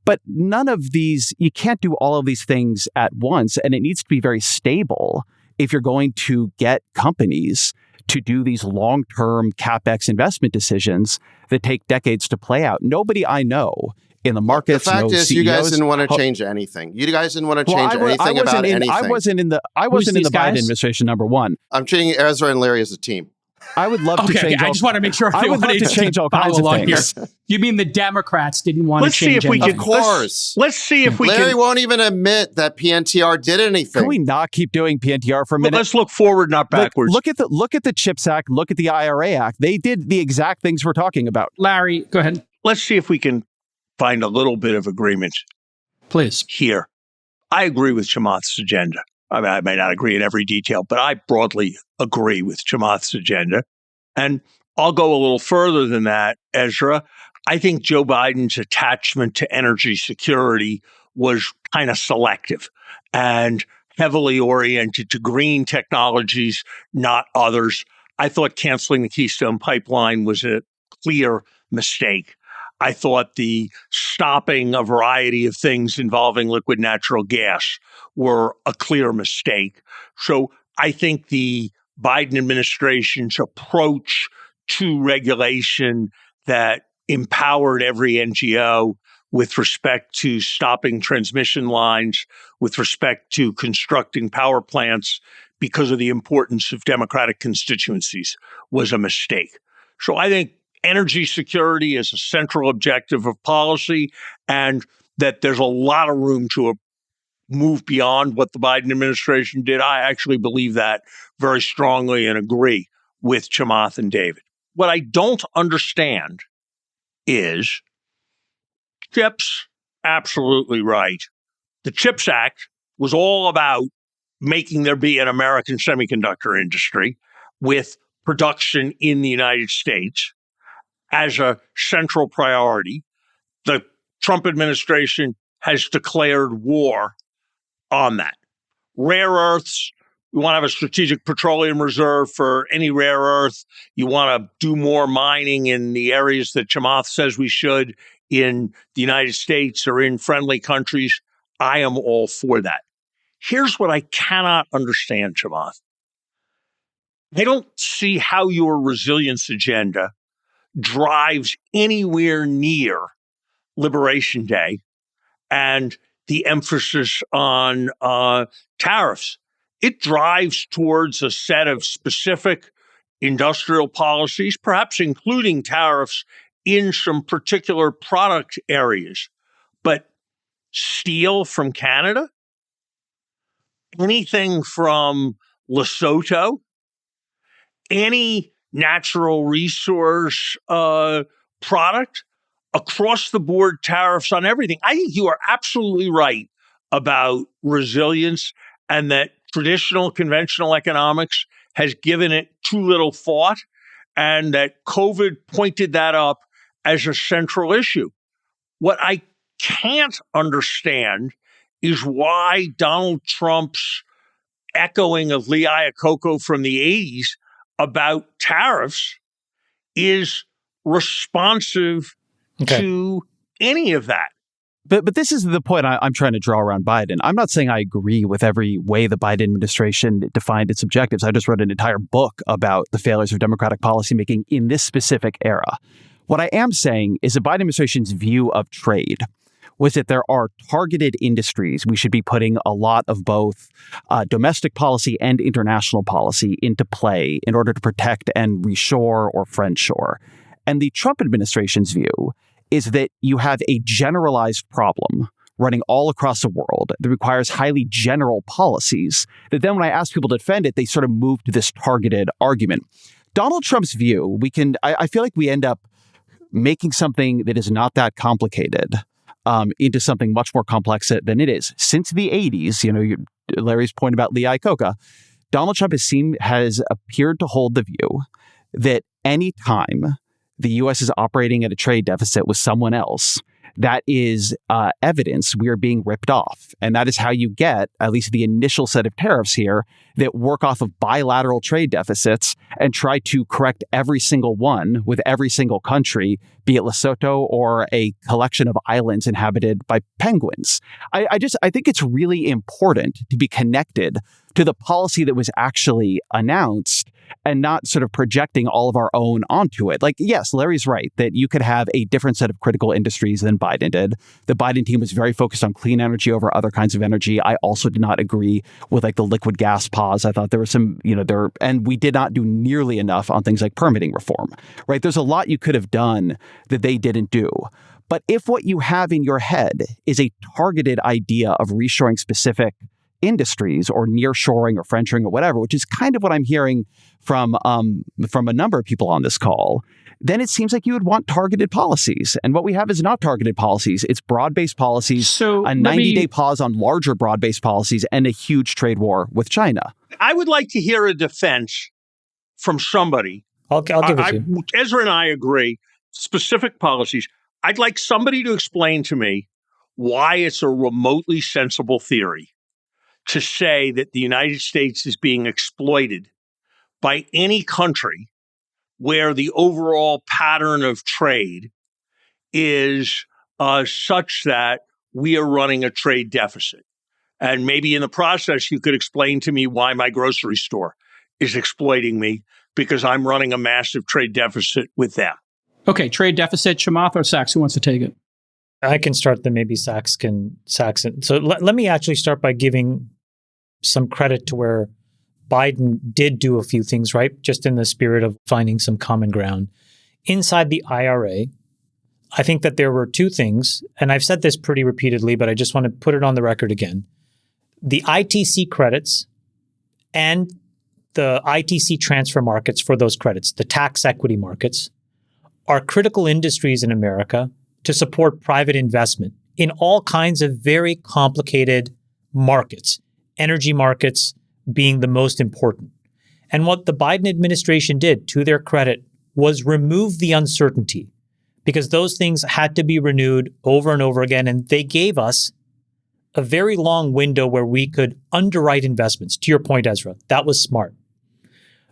But none of these, you can't do all of these things at once, and it needs to be very stable if you're going to get companies to do these long-term CapEx investment decisions that take decades to play out. Nobody I know in the markets, the fact no is, CEOs, you guys didn't want to change anything. You guys didn't want to change anything about anything. I wasn't in the Biden administration, number one. I'm treating Ezra and Larry as a team. I would love to change. I just want to make sure I would love to change all kinds of things. Here. You mean the Democrats didn't want to change anything? Of course. Let's see if we can. Larry won't even admit that PNTR did anything. Can we not keep doing PNTR for a minute? Let's look forward, not backwards. Look at the CHIPS Act. Look at the IRA Act. They did the exact things we're talking about. Larry, go ahead. Let's see if we can find a little bit of agreement. Please. Here. I agree with Chamath's agenda. I may not agree in every detail, but I broadly agree with Chamath's agenda. And I'll go a little further than that, Ezra. I think Joe Biden's attachment to energy security was kind of selective and heavily oriented to green technologies, not others. I thought canceling the Keystone Pipeline was a clear mistake. I thought the stopping a variety of things involving liquid natural gas were a clear mistake. So I think the Biden administration's approach to regulation that empowered every NGO with respect to stopping transmission lines, with respect to constructing power plants because of the importance of Democratic constituencies was a mistake. So I think energy security is a central objective of policy, and that there's a lot of room to move beyond what the Biden administration did. I actually believe that very strongly and agree with Chamath and David. What I don't understand is CHIPS, absolutely right. The CHIPS Act was all about making there be an American semiconductor industry with production in the United States as a central priority. The Trump administration has declared war on that. Rare earths, you want to have a strategic petroleum reserve for any rare earth. You want to do more mining in the areas that Chamath says we should in the United States or in friendly countries. I am all for that. Here's what I cannot understand, Chamath. I don't see how your resilience agenda drives anywhere near Liberation Day and the emphasis on tariffs. It drives towards a set of specific industrial policies, perhaps including tariffs in some particular product areas. But steel from Canada, anything from Lesotho, any natural resource product, across the board tariffs on everything. I think you are absolutely right about resilience, and that traditional conventional economics has given it too little thought, and that COVID pointed that up as a central issue. What I can't understand is why Donald Trump's echoing of Lee Iacocca from the 80s about tariffs is responsive to any of that. But this is the point I'm trying to draw around Biden. I'm not saying I agree with every way the Biden administration defined its objectives. I just wrote an entire book about the failures of Democratic policymaking in this specific era. What I am saying is the Biden administration's view of trade, was that there are targeted industries we should be putting a lot of both domestic policy and international policy into play in order to protect and reshore or friendshore. And the Trump administration's view is that you have a generalized problem running all across the world that requires highly general policies, that then when I ask people to defend it, they sort of move to this targeted argument. Donald Trump's view, I feel like we end up making something that is not that complicated into something much more complex than it is. Since the 80s, Larry's point about Lee Iacocca, Donald Trump has appeared to hold the view that any time the U.S. is operating at a trade deficit with someone else, that is evidence we are being ripped off. And that is how you get at least the initial set of tariffs here that work off of bilateral trade deficits and try to correct every single one with every single country, be it Lesotho or a collection of islands inhabited by penguins. I think it's really important to be connected to the policy that was actually announced and not sort of projecting all of our own onto it. Like, yes, Larry's right that you could have a different set of critical industries than Biden did. The Biden team was very focused on clean energy over other kinds of energy. I also did not agree with the liquid gas pause. I thought there was some, and we did not do nearly enough on things like permitting reform, right? There's a lot you could have done that they didn't do. But if what you have in your head is a targeted idea of reshoring specific industries or nearshoring or friendshoring or whatever, which is kind of what I'm hearing from a number of people on this call, then it seems like you would want targeted policies. And what we have is not targeted policies. It's broad-based policies, a 90-day pause on larger broad-based policies, and a huge trade war with China. I would like to hear a defense from somebody. I'll give it to you. Ezra and I agree, specific policies. I'd like somebody to explain to me why it's a remotely sensible theory to say that the United States is being exploited by any country where the overall pattern of trade is such that we are running a trade deficit. And maybe in the process, you could explain to me why my grocery store is exploiting me because I'm running a massive trade deficit with them. Okay, trade deficit, Chamath or Sachs, who wants to take it? I can start, then maybe Sachs. So let me actually start by giving some credit to where Biden did do a few things right, just in the spirit of finding some common ground. Inside the IRA, I think that there were two things, and I've said this pretty repeatedly, but I just want to put it on the record again. The ITC credits and the ITC transfer markets for those credits, the tax equity markets, are critical industries in America to support private investment in all kinds of very complicated markets, energy markets being the most important. And what the Biden administration did, to their credit, was remove the uncertainty, because those things had to be renewed over and over again. And they gave us a very long window where we could underwrite investments. To your point, Ezra, that was smart.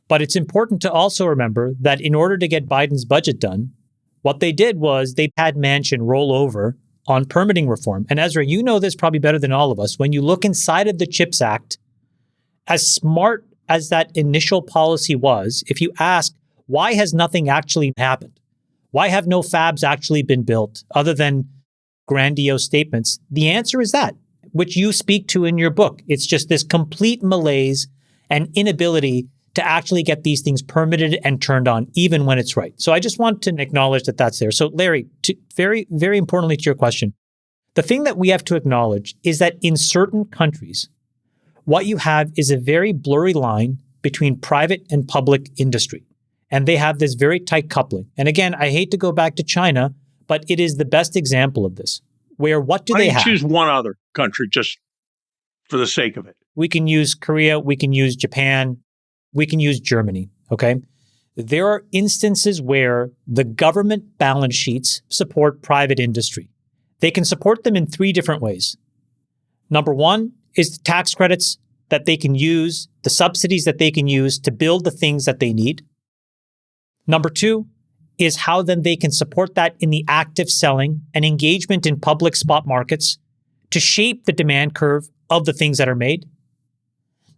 But it's important to also remember that in order to get Biden's budget done, what they did was they had Manchin roll over on permitting reform. And Ezra, you know this probably better than all of us. When you look inside of the CHIPS Act, as smart as that initial policy was, if you ask, why has nothing actually happened? Why have no fabs actually been built other than grandiose statements? The answer is that, which you speak to in your book. It's just this complete malaise and inability to actually get these things permitted and turned on, even when it's right. So I just want to acknowledge that that's there. So Larry, very, very importantly to your question, the thing that we have to acknowledge is that in certain countries, what you have is a very blurry line between private and public industry. And they have this very tight coupling. And again, I hate to go back to China, but it is the best example of this, where what do they have? Choose one other country just for the sake of it. We can use Korea, we can use Japan, we can use Germany, okay? There are instances where the government balance sheets support private industry. They can support them in three different ways. Number one is the tax credits that they can use, the subsidies that they can use to build the things that they need. Number two is how then they can support that in the active selling and engagement in public spot markets to shape the demand curve of the things that are made.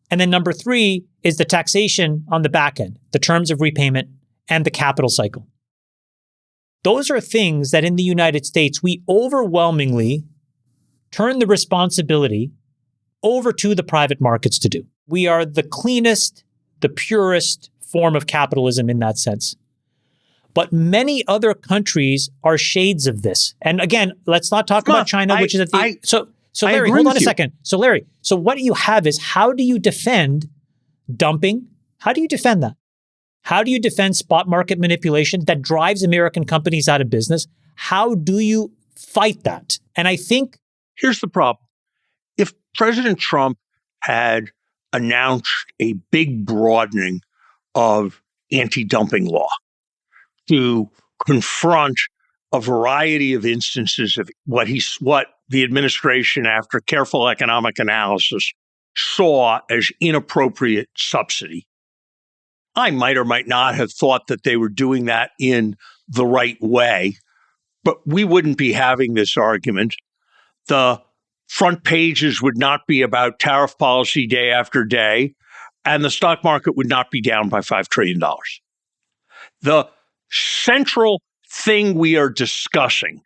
And then number three is the taxation on the back end, the terms of repayment and the capital cycle. Those are things that in the United States, we overwhelmingly turn the responsibility over to the private markets to do. We are the cleanest, the purest form of capitalism in that sense. But many other countries are shades of this. And again, let's not talk about China, which is at the... So Larry, hold on a second. So Larry, so what you have is, how do you defend dumping? How do you defend that? How do you defend spot market manipulation that drives American companies out of business? How do you fight that? And I think... Here's the problem. If President Trump had announced a big broadening of anti-dumping law to confront a variety of instances of what the administration, after careful economic analysis, saw as inappropriate subsidy, I might or might not have thought that they were doing that in the right way, but we wouldn't be having this argument. The front pages would not be about tariff policy day after day, and the stock market would not be down by $5 trillion. The central thing we are discussing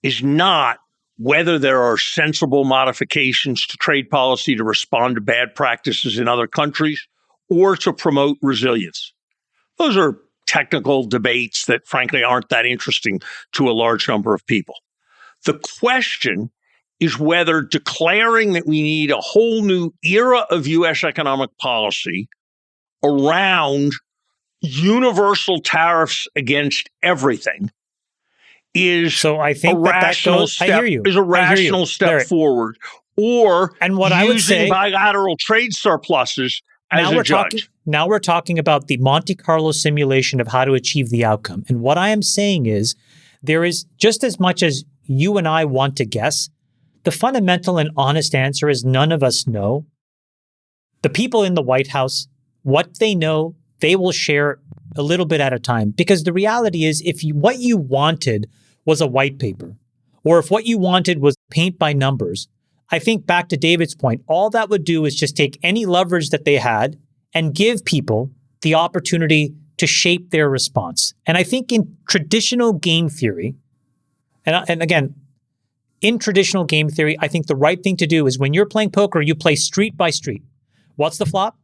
is not whether there are sensible modifications to trade policy to respond to bad practices in other countries or to promote resilience. Those are technical debates that, frankly, aren't that interesting to a large number of people. The question is whether declaring that we need a whole new era of U.S. economic policy around universal tariffs against everything is a rational step forward, or using bilateral trade surpluses as a judge. Now we're talking about the Monte Carlo simulation of how to achieve the outcome. And what I am saying is, there is, just as much as you and I want to guess, the fundamental and honest answer is none of us know. The people in the White House, what they know, they will share a little bit at a time. Because the reality is, if what you wanted was a white paper, or if what you wanted was paint by numbers, I think back to David's point, all that would do is just take any leverage that they had and give people the opportunity to shape their response. And I think in traditional game theory, and again, in traditional game theory, I think the right thing to do is, when you're playing poker, you play street by street. What's the flop?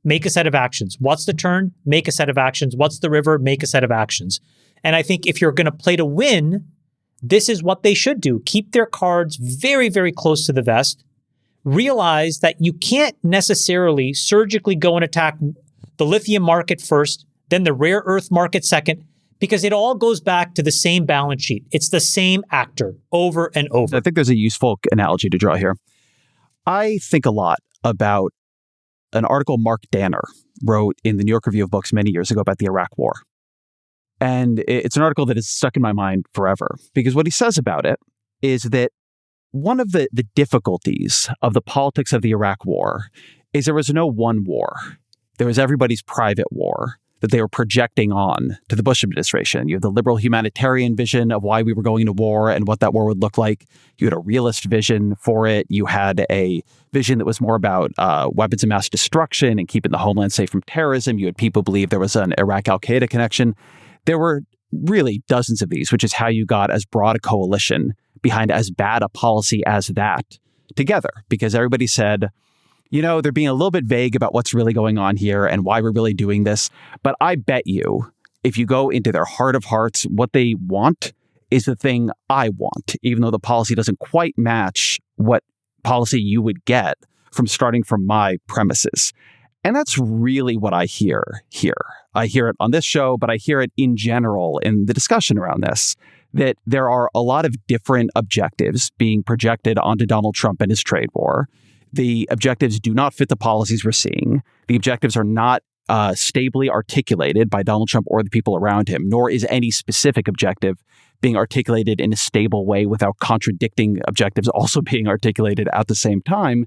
Make a set of actions. What's the turn? Make a set of actions. What's the river? Make a set of actions. And I think if you're going to play to win, this is what they should do. Keep their cards very, very close to the vest. Realize that you can't necessarily surgically go and attack the lithium market first, then the rare earth market second, because it all goes back to the same balance sheet. It's the same actor over and over. I think there's a useful analogy to draw here. I think a lot about an article Mark Danner wrote in the New York Review of Books many years ago about the Iraq War. And it's an article that is stuck in my mind forever, because what he says about it is that one of the difficulties of the politics of the Iraq War is there was no one war. There was everybody's private war that they were projecting on to the Bush administration. You had the liberal humanitarian vision of why we were going to war and what that war would look like. You had a realist vision for it. You had a vision that was more about weapons of mass destruction and keeping the homeland safe from terrorism. You had people believe there was an Iraq-Al-Qaeda connection. There were really dozens of these, which is how you got as broad a coalition behind as bad a policy as that together, because everybody said, you know, they're being a little bit vague about what's really going on here and why we're really doing this. But I bet you, if you go into their heart of hearts, what they want is the thing I want, even though the policy doesn't quite match what policy you would get from starting from my premises. And that's really what I hear here. I hear it on this show, but I hear it in general in the discussion around this, that there are a lot of different objectives being projected onto Donald Trump and his trade war. The objectives do not fit the policies we're seeing. The objectives are not stably articulated by Donald Trump or the people around him, nor is any specific objective being articulated in a stable way without contradicting objectives also being articulated at the same time.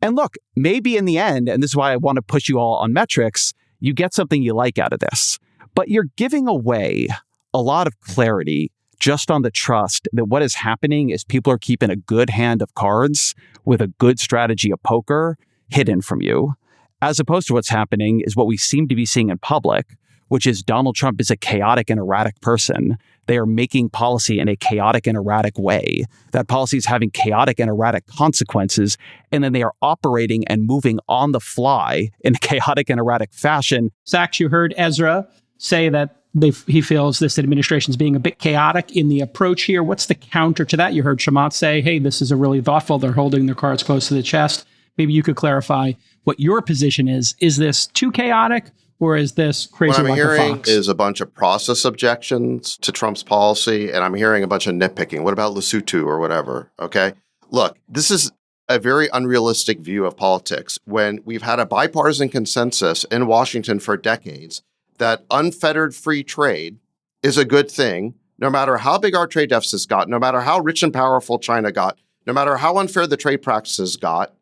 And look, maybe in the end, and this is why I want to push you all on metrics, you get something you like out of this. But you're giving away a lot of clarity just on the trust that what is happening is people are keeping a good hand of cards with a good strategy of poker hidden from you, as opposed to what's happening is what we seem to be seeing in public, which is Donald Trump is a chaotic and erratic person. They are making policy in a chaotic and erratic way. That policy is having chaotic and erratic consequences, and then they are operating and moving on the fly in a chaotic and erratic fashion. Sachs, you heard Ezra say that he feels this administration is being a bit chaotic in the approach here. What's the counter to that? You heard Chamath say, hey, this is a really thoughtful. They're holding their cards close to the chest. Maybe you could clarify what your position is. Is this too chaotic, or is this crazy what I'm like a hearing fox? is a bunch of process objections to Trump's policy, and I'm hearing a bunch of nitpicking. What about Lesotho or whatever? Okay. Look, this is a very unrealistic view of politics when we've had a bipartisan consensus in Washington for decades that unfettered free trade is a good thing, no matter how big our trade deficits got, no matter how rich and powerful China got, no matter how unfair the trade practices got,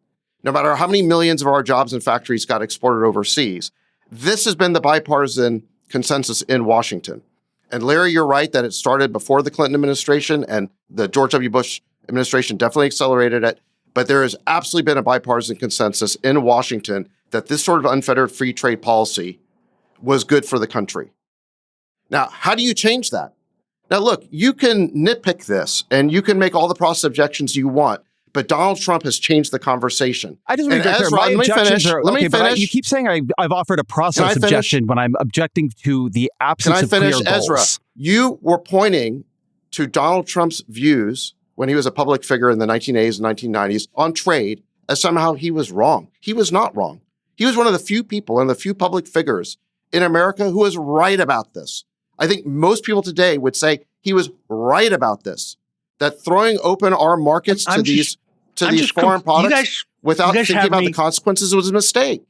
no matter how many millions of our jobs and factories got exported overseas. This has been the bipartisan consensus in Washington. And Larry, you're right that it started before the Clinton administration, and the George W. Bush administration definitely accelerated it. But there has absolutely been a bipartisan consensus in Washington that this sort of unfettered free trade policy was good for the country. Now, how do you change that? Now, look, you can nitpick this and you can make all the process objections you want, but Donald Trump has changed the conversation. I just want to be clear. My objections are, let me finish. You keep saying I've offered a process objection when I'm objecting to the absence of clear goals. Ezra? You were pointing to Donald Trump's views when he was a public figure in the 1980s and 1990s on trade as somehow he was wrong. He was not wrong. He was one of the few people and the few public figures in America who was right about this. I think most people today would say he was right about this, that throwing open our markets to these foreign products without thinking about the consequences was a mistake.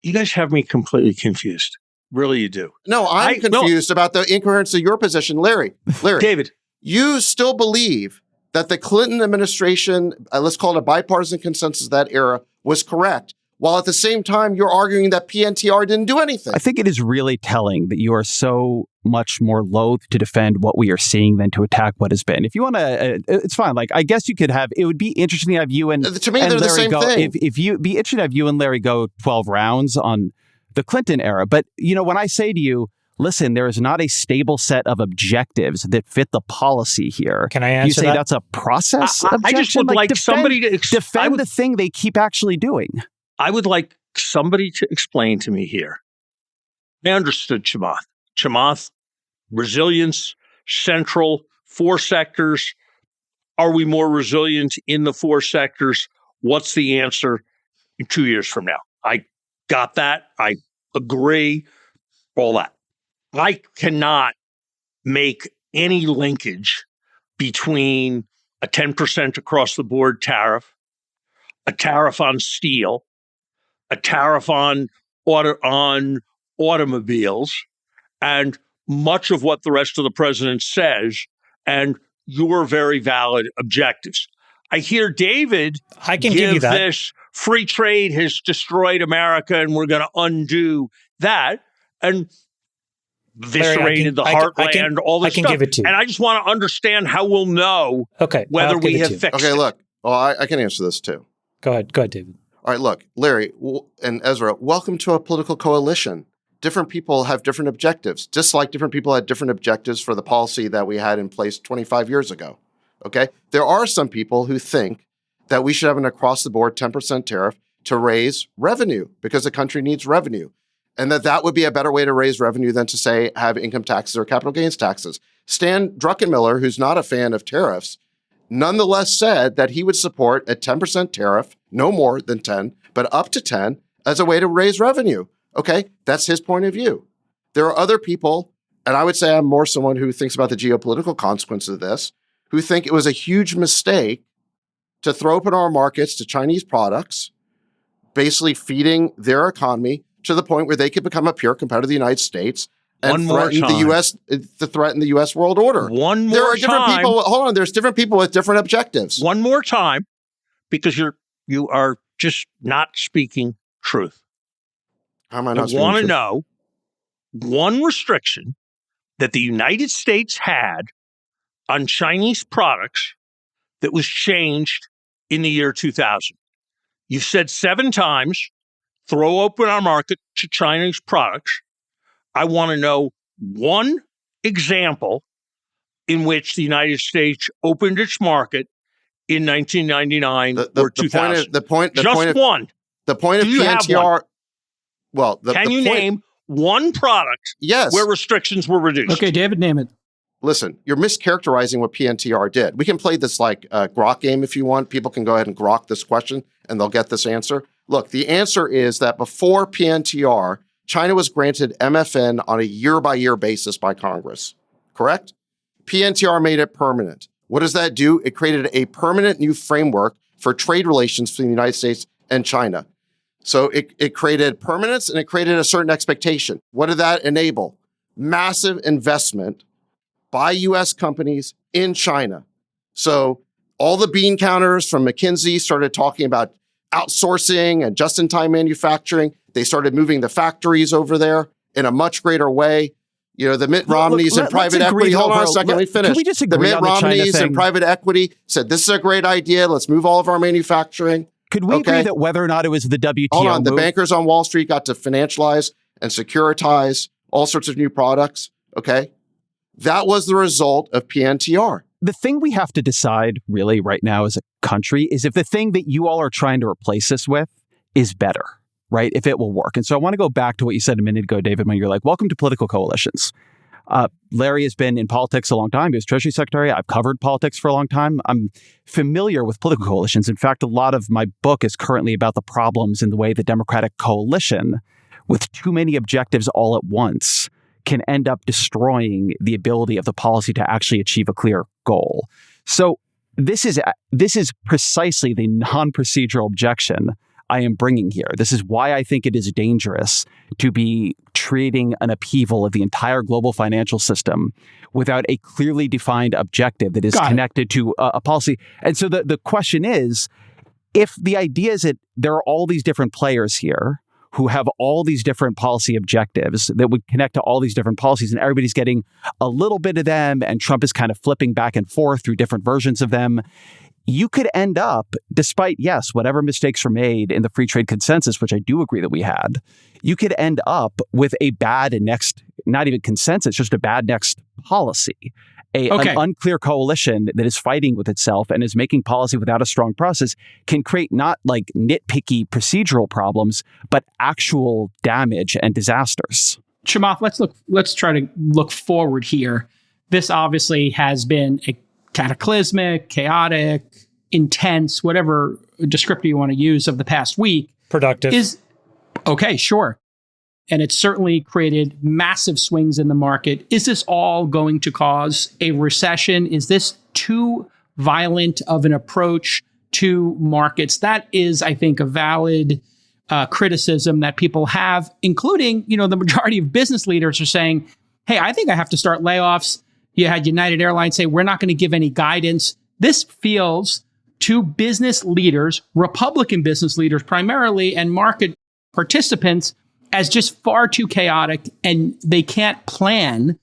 You guys have me completely confused. Really, you do. No, I'm confused about the incoherence of your position. Larry, David, you still believe that the Clinton administration, let's call it a bipartisan consensus of that era, was correct, while at the same time you're arguing that PNTR didn't do anything. I think it is really telling that you are so much more loath to defend what we are seeing than to attack what has been. If you want to, it's fine. Like, I guess you could have, it would be interesting to have you and to me, they're Larry the same go, thing. If you be interesting to have you and Larry go 12 rounds on the Clinton era. But, you know, when I say to you, listen, there is not a stable set of objectives that fit the policy here. Can I answer You say that? that's a process objection? I just would like somebody to defend the thing they keep actually doing. I would like somebody to explain to me here. I understood Chamath. Chamath, resilience, central, 4 sectors. Are we more resilient in the 4 sectors? What's the answer in 2 years from now? I got that. I agree. All that. I cannot make any linkage between a 10% across the board tariff, a tariff on steel, a tariff on automobiles, and much of what the rest of the president says, and your very valid objectives. I hear David give you that. This free trade has destroyed America and we're going to undo that, and eviscerated the heartland, all this I can stuff. give it to you. And I just want to understand how we'll know whether we have fixed Okay, it. look, I can answer this too. Go ahead, David. All right, look, Larry and Ezra, welcome to a political coalition. Different people have different objectives, just like different people had different objectives for the policy that we had in place 25 years ago. Okay? There are some people who think that we should have an across-the-board 10% tariff to raise revenue because the country needs revenue, and that would be a better way to raise revenue than to, say, have income taxes or capital gains taxes. Stan Druckenmiller, who's not a fan of tariffs, nonetheless said that he would support a 10% tariff, no more than 10, but up to 10, as a way to raise revenue. Okay, that's his point of view. There are other people, and I would say I'm more someone who thinks about the geopolitical consequences of this, who think it was a huge mistake to throw open our markets to Chinese products, basically feeding their economy to the point where they could become a pure competitor of the United States and threaten the U.S. world order. There are different people. Hold on, there's different people with different objectives. One more time, because you are just not speaking truth. How am I not speaking want to truth? know one restriction that the United States had on Chinese products that was changed in the year 2000. You've said 7 times, throw open our market to Chinese products. I want to know one example in which the United States opened its market in 1999 or 2000. The point of Do you have PNTR. one? Well, Can you name one product where restrictions were reduced? Okay, David, name it. Listen, you're mischaracterizing what PNTR did. We can play this like a grok game if you want. People can go ahead and grok this question and they'll get this answer. Look, the answer is that before PNTR, China was granted MFN on a year-by-year basis by Congress, correct? PNTR made it permanent. What does that do? It created a permanent new framework for trade relations between the United States and China. So it created permanence and it created a certain expectation. What did that enable? Massive investment by U.S. companies in China. So all the bean counters from McKinsey started talking about outsourcing and just-in-time manufacturing. They started moving the factories over there in a much greater way. You know, the Mitt Romneys and private equity. Hold on a second, let me finish. Can we just agree the Mitt on the China Romneys thing? and private equity said, this is a great idea. Let's move all of our manufacturing. Could we agree that whether or not it was the WTO Hold on, the move- bankers on Wall Street got to financialize and securitize all sorts of new products, okay? That was the result of PNTR. The thing we have to decide really right now as a country is if the thing that you all are trying to replace this with is better, right? If it will work. And so I want to go back to what you said a minute ago, David, when you're like, welcome to political coalitions. Larry has been in politics a long time. He was Treasury Secretary. I've covered politics for a long time. I'm familiar with political coalitions. In fact, a lot of my book is currently about the problems in the way the Democratic coalition, with too many objectives all at once, can end up destroying the ability of the policy to actually achieve a clear goal. So this is precisely the non-procedural objection I am bringing here. This is why I think it is dangerous to be treating an upheaval of the entire global financial system without a clearly defined objective that is connected to a policy. And so the question is, if the idea is that there are all these different players here who have all these different policy objectives that would connect to all these different policies, and everybody's getting a little bit of them, and Trump is kind of flipping back and forth through different versions of them, you could end up, despite, yes, whatever mistakes were made in the free trade consensus, which I do agree that we had, you could end up with a bad next, not even consensus, just a bad next policy. An unclear coalition that is fighting with itself and is making policy without a strong process can create not like nitpicky procedural problems, but actual damage and disasters. Chamath, let's try to look forward here. This obviously has been a cataclysmic, chaotic, intense, whatever descriptor you want to use of the past week. Productive. Okay, sure. And it's certainly created massive swings in the market. Is this all going to cause a recession? Is this too violent of an approach to markets? That is, I think, a valid criticism that people have, including, the majority of business leaders are saying, hey, I think I have to start layoffs. You had United Airlines say, we're not going to give any guidance. This feels to business leaders, Republican business leaders primarily, and market participants as just far too chaotic, and they can't plan.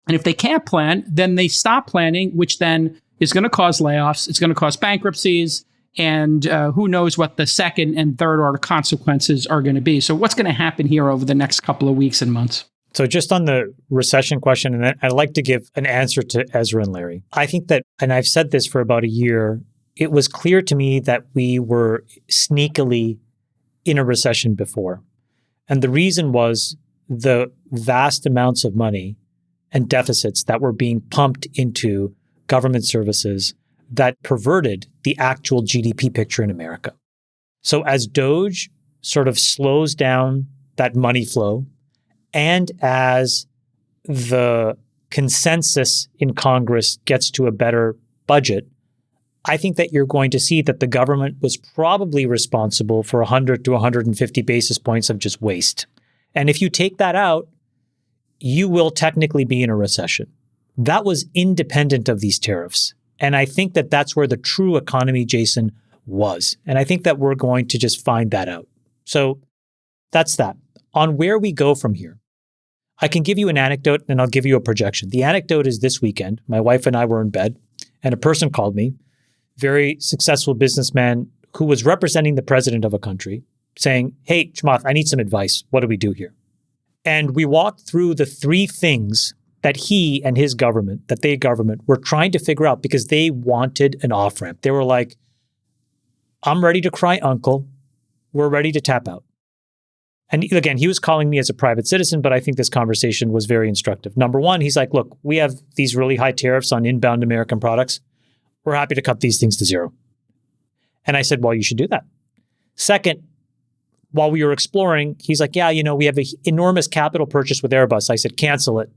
And if they can't plan, then they stop planning, which then is going to cause layoffs. It's going to cause bankruptcies, and who knows what the second and third order consequences are going to be. So what's going to happen here over the next couple of weeks and months? So just on the recession question, and I'd like to give an answer to Ezra and Larry. I think that, and I've said this for about a year, it was clear to me that we were sneakily in a recession before. And the reason was the vast amounts of money and deficits that were being pumped into government services that perverted the actual GDP picture in America. So as DOGE sort of slows down that money flow, and as the consensus in Congress gets to a better budget, I think that you're going to see that the government was probably responsible for 100 to 150 basis points of just waste. And if you take that out, you will technically be in a recession. That was independent of these tariffs. And I think that that's where the true economy, Jason, was. And I think that we're going to just find that out. So that's that. On where we go from here, I can give you an anecdote and I'll give you a projection. The anecdote is this weekend. My wife and I were in bed and a person called me, very successful businessman who was representing the president of a country, saying, hey, Chamath, I need some advice. What do we do here? And we walked through the three things that he and his government, that their government were trying to figure out because they wanted an off-ramp. They were like, I'm ready to cry uncle. We're ready to tap out. And again, he was calling me as a private citizen, but I think this conversation was very instructive. Number one, he's like, look, we have these really high tariffs on inbound American products. We're happy to cut these things to zero. And I said, well, you should do that. Second, while we were exploring, he's like, yeah, we have an enormous capital purchase with Airbus. I said, cancel it.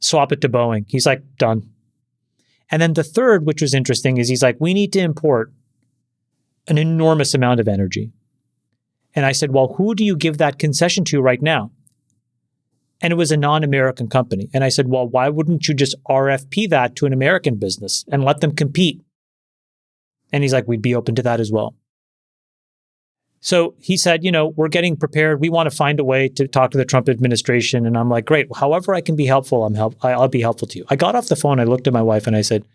Swap it to Boeing. He's like, done. And then the third, which was interesting, is he's like, we need to import an enormous amount of energy. And I said, well, who do you give that concession to right now? And it was a non-American company. And I said, well, why wouldn't you just RFP that to an American business and let them compete? And he's like, we'd be open to that as well. So he said, we're getting prepared. We want to find a way to talk to the Trump administration. And I'm like, great. However I can be helpful, I'll be helpful to you. I got off the phone. I looked at my wife and I said,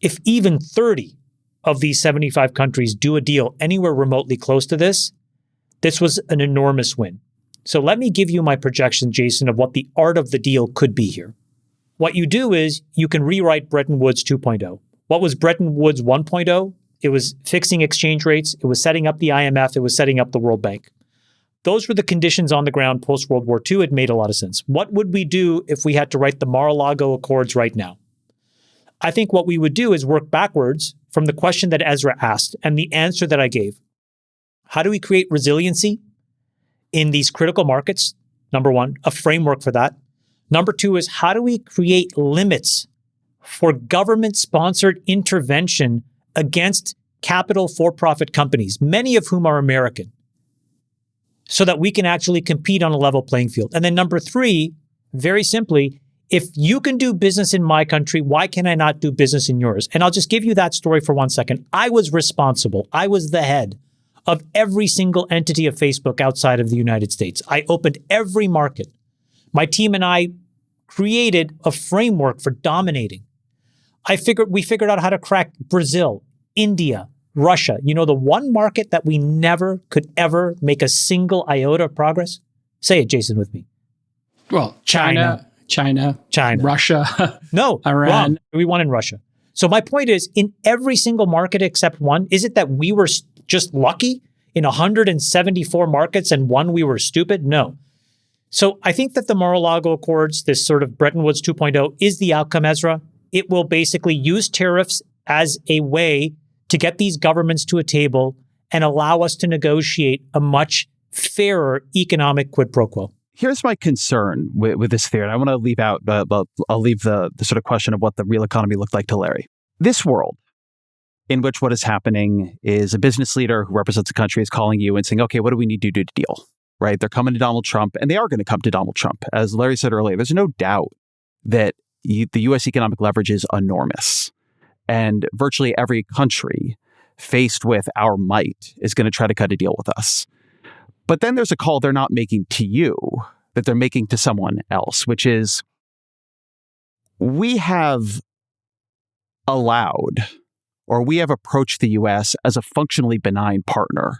if even 30 of these 75 countries do a deal anywhere remotely close to this was an enormous win. So let me give you my projection, Jason, of what the art of the deal could be here. What you do is you can rewrite Bretton Woods 2.0. What was Bretton Woods 1.0? It was fixing exchange rates. It was setting up the IMF. It was setting up the World Bank. Those were the conditions on the ground post-World War II. It made a lot of sense. What would we do if we had to write the Mar-a-Lago Accords right now? I think what we would do is work backwards from the question that Ezra asked and the answer that I gave. How do we create resiliency in these critical markets? Number one, a framework for that. Number two is how do we create limits for government-sponsored intervention against capital for-profit companies, many of whom are American, so that we can actually compete on a level playing field. And then number three, very simply, if you can do business in my country, why can I not do business in yours? And I'll just give you that story for 1 second. I was responsible. I was the head of every single entity of Facebook outside of the United States. I opened every market. My team and I created a framework for dominating. We figured out how to crack Brazil, India, Russia. The one market that we never could ever make a single iota of progress? Say it, Jason, with me. Well, China, Russia. No, Iran. Wrong. We won in Russia. So my point is, in every single market except one, is it that we were just lucky in 174 markets and one we were stupid? No. So I think that the Mar-a-Lago Accords, this sort of Bretton Woods 2.0, is the outcome, Ezra. It will basically use tariffs as a way to get these governments to a table and allow us to negotiate a much fairer economic quid pro quo. Here's my concern with this theory. And I want to leave out, I'll leave the sort of question of what the real economy looked like to Larry. This world in which what is happening is a business leader who represents a country is calling you and saying, okay, what do we need to do to deal? Right? They're coming to Donald Trump, and they are going to come to Donald Trump. As Larry said earlier, there's no doubt that the U.S. economic leverage is enormous. And virtually every country faced with our might is going to try to cut a deal with us. But then there's a call they're not making to you, that they're making to someone else, which is we have allowed, or we have approached the U.S. as a functionally benign partner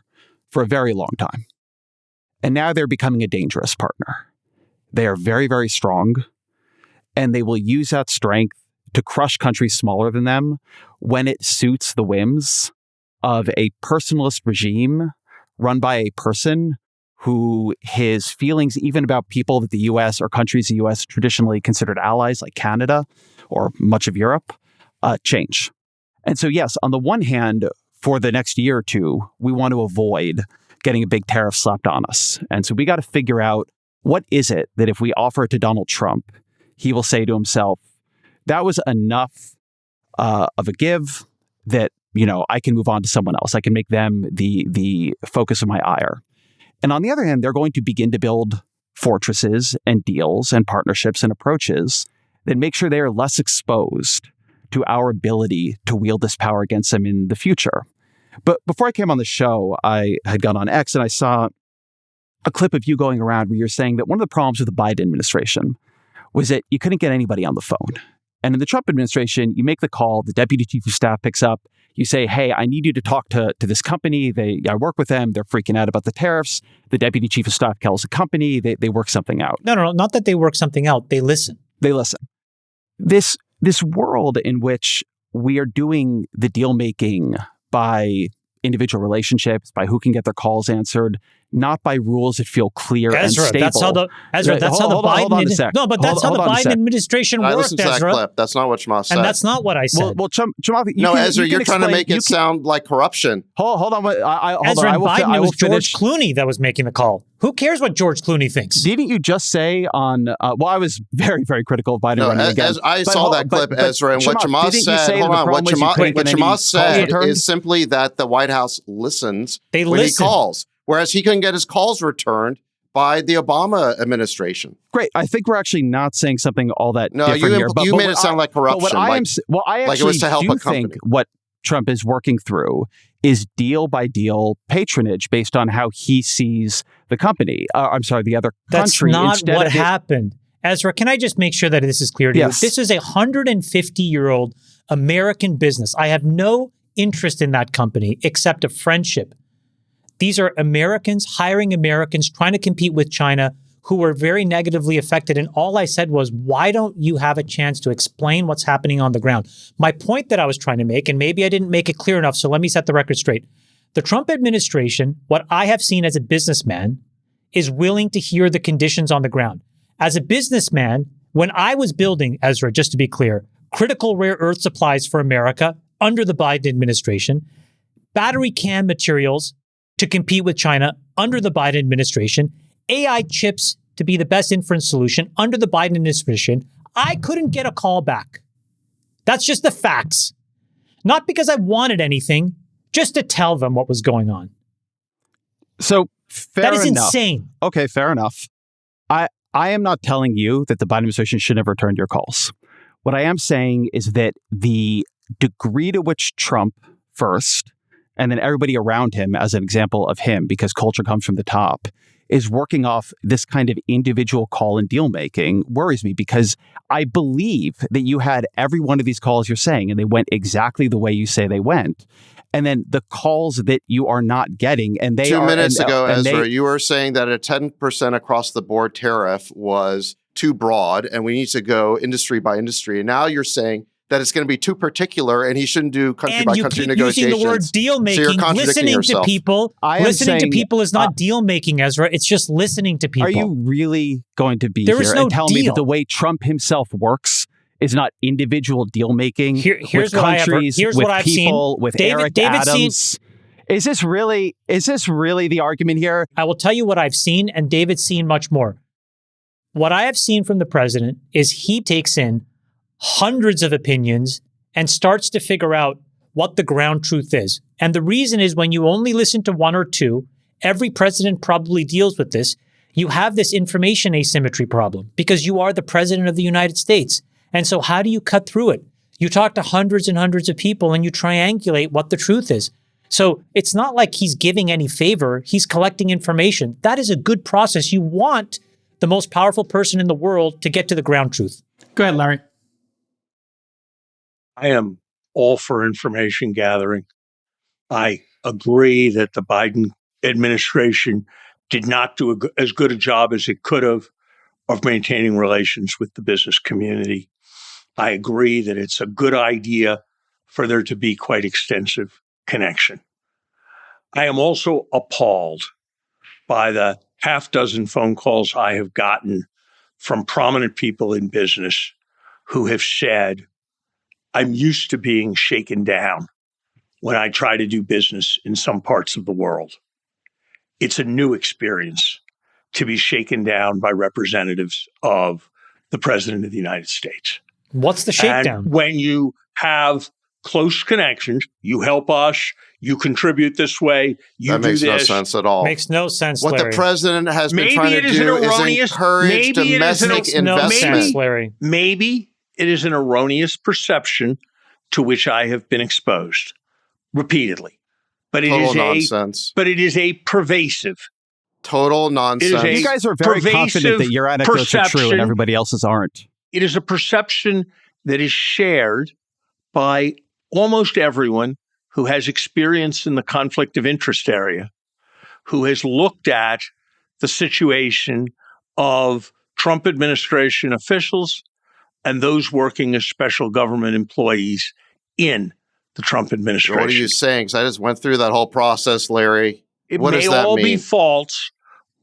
for a very long time. And now they're becoming a dangerous partner. They are very, very strong, and they will use that strength to crush countries smaller than them when it suits the whims of a personalist regime run by a person who his feelings, even about people that the U.S. or countries the U.S. traditionally considered allies, like Canada or much of Europe, change. And so, yes, on the one hand, for the next year or two, we want to avoid getting a big tariff slapped on us. And so we got to figure out, what is it that if we offer it to Donald Trump, he will say to himself, that was enough of a give that, I can move on to someone else. I can make them the focus of my ire. And on the other hand, they're going to begin to build fortresses and deals and partnerships and approaches that make sure they are less exposed to our ability to wield this power against them in the future. But before I came on the show, I had gone on X and I saw a clip of you going around where you're saying that one of the problems with the Biden administration was that you couldn't get anybody on the phone. And in the Trump administration, you make the call, the deputy chief of staff picks up, You say, hey, I need you to talk to this company. I work with them. They're freaking out about the tariffs. The deputy chief of staff calls the company. They work something out. No, not that they work something out. They listen. They listen. This world in which we are doing the deal making by individual relationships, by who can get their calls answered, not by rules that feel clear and stable. That's how the Biden administration I worked, listened to that Ezra. clip. That's not what Chamath said. And that's not what I said. Well, Chamath, Ezra, you're trying to make it sound like corruption. Hold on. Ezra and Biden, it was George Clooney that was making the call. Who cares what George Clooney thinks? Didn't you just say on? I was very, very critical of Biden running again. I saw that clip, Ezra, and what Chamath said. Hold on, what Chamath said is simply that the White House listens when he calls, whereas he couldn't get his calls returned by the Obama administration. Great. I think we're actually not saying something all that different here. You made it sound like corruption. I actually it was to help do a company. think what Trump is working through is deal by deal patronage based on how he sees the company. The other country. That's not what happened. Ezra, can I just make sure that this is clear to you? This is a 150-year-old American business. I have no interest in that company except a friendship. These are Americans hiring Americans trying to compete with China who were very negatively affected. And all I said was, why don't you have a chance to explain what's happening on the ground? My point that I was trying to make, and maybe I didn't make it clear enough, so let me set the record straight. The Trump administration, what I have seen as a businessman, is willing to hear the conditions on the ground. As a businessman, when I was building, Ezra, just to be clear, critical rare earth supplies for America under the Biden administration, battery can materials to compete with China under the Biden administration, AI chips to be the best inference solution under the Biden administration, I couldn't get a call back. That's just the facts. Not because I wanted anything, just to tell them what was going on. So fair enough. That is insane. Okay, fair enough. I am not telling you that the Biden administration should have returned your calls. What I am saying is that the degree to which Trump first, and then everybody around him as an example of him, because culture comes from the top, is working off this kind of individual call and deal making worries me, because I believe that you had every one of these calls you're saying, and they went exactly the way you say they went. And then the calls that you are not getting, and they 2 minutes ago, Ezra, you were saying that a 10% across the board tariff was too broad, and we need to go industry by industry. And now you're saying that it's going to be too particular, and he shouldn't do country by country negotiations. Using the word deal making, so listening to people. Listening to people is not deal making, Ezra. It's just listening to people. Are you really going to be here and tell me that the way Trump himself works is not individual deal making with countries, with people, with Eric Adams? Is this really the argument here? I will tell you what I've seen, and David's seen much more. What I have seen from the president is he takes in hundreds of opinions and starts to figure out what the ground truth is. And the reason is when you only listen to one or two, every president probably deals with this, you have this information asymmetry problem because you are the president of the United States. And so how do you cut through it? You talk to hundreds and hundreds of people and you triangulate what the truth is. So it's not like he's giving any favor. He's collecting information. That is a good process. You want the most powerful person in the world to get to the ground truth. Go ahead, Larry. I am all for information gathering. I agree that the Biden administration did not do as good a job as it could have of maintaining relations with the business community. I agree that it's a good idea for there to be quite extensive connection. I am also appalled by the half dozen phone calls I have gotten from prominent people in business who have said, I'm used to being shaken down when I try to do business in some parts of the world. It's a new experience to be shaken down by representatives of the President of the United States. What's the shakedown? And when you have close connections, you help us, you contribute this way, you that do this. That makes no sense at all. Makes no sense, What Larry. the president has been trying to do is encourage domestic investment. Larry. Maybe it is an erroneous perception to which I have been exposed repeatedly. But it Total is nonsense. But it is a pervasive. Total nonsense. You guys are very confident that your anecdotes are true and everybody else's aren't. It is a perception that is shared by almost everyone who has experience in the conflict of interest area, who has looked at the situation of Trump administration officials and those working as special government employees in the Trump administration. What are you saying? Because I just went through that whole process, Larry. It what may does that all mean? be false,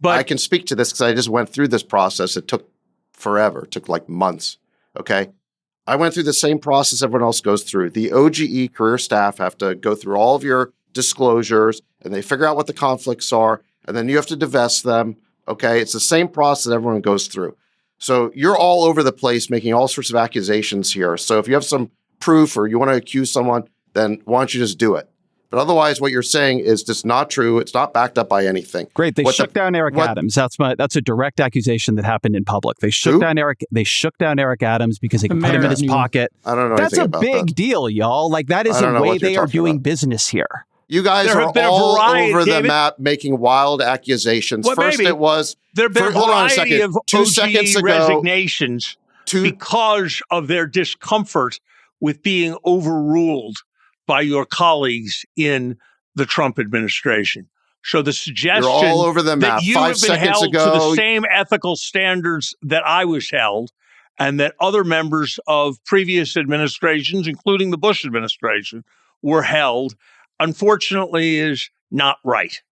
but I can speak to this because I just went through this process. It took forever. It took like months. Okay. I went through the same process everyone else goes through. The OGE career staff have to go through all of your disclosures and they figure out what the conflicts are, and then you have to divest them. Okay. It's the same process everyone goes through. So you're all over the place making all sorts of accusations here. So if you have some proof or you want to accuse someone, then why don't you just do it? But otherwise, what you're saying is just not true. It's not backed up by anything. Great. They shook down Eric Adams. That's a direct accusation that happened in public. They shook down Eric Adams because they could put him in his pocket. I don't know That's anything a about big that. deal, y'all. Like, that is a way they are doing business here. You guys There are have been a all variety, over the David. map making wild accusations. Well, First maybe. it was... there have been a hold on a variety second. of 2 OGE seconds ago, resignations because of their discomfort with being overruled by your colleagues in the Trump administration. So the suggestion You're all over the map. that you 5 have been seconds held ago, to the same ethical standards that I was held and that other members of previous administrations, including the Bush administration, were held, unfortunately, is not right.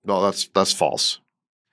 No, that's false.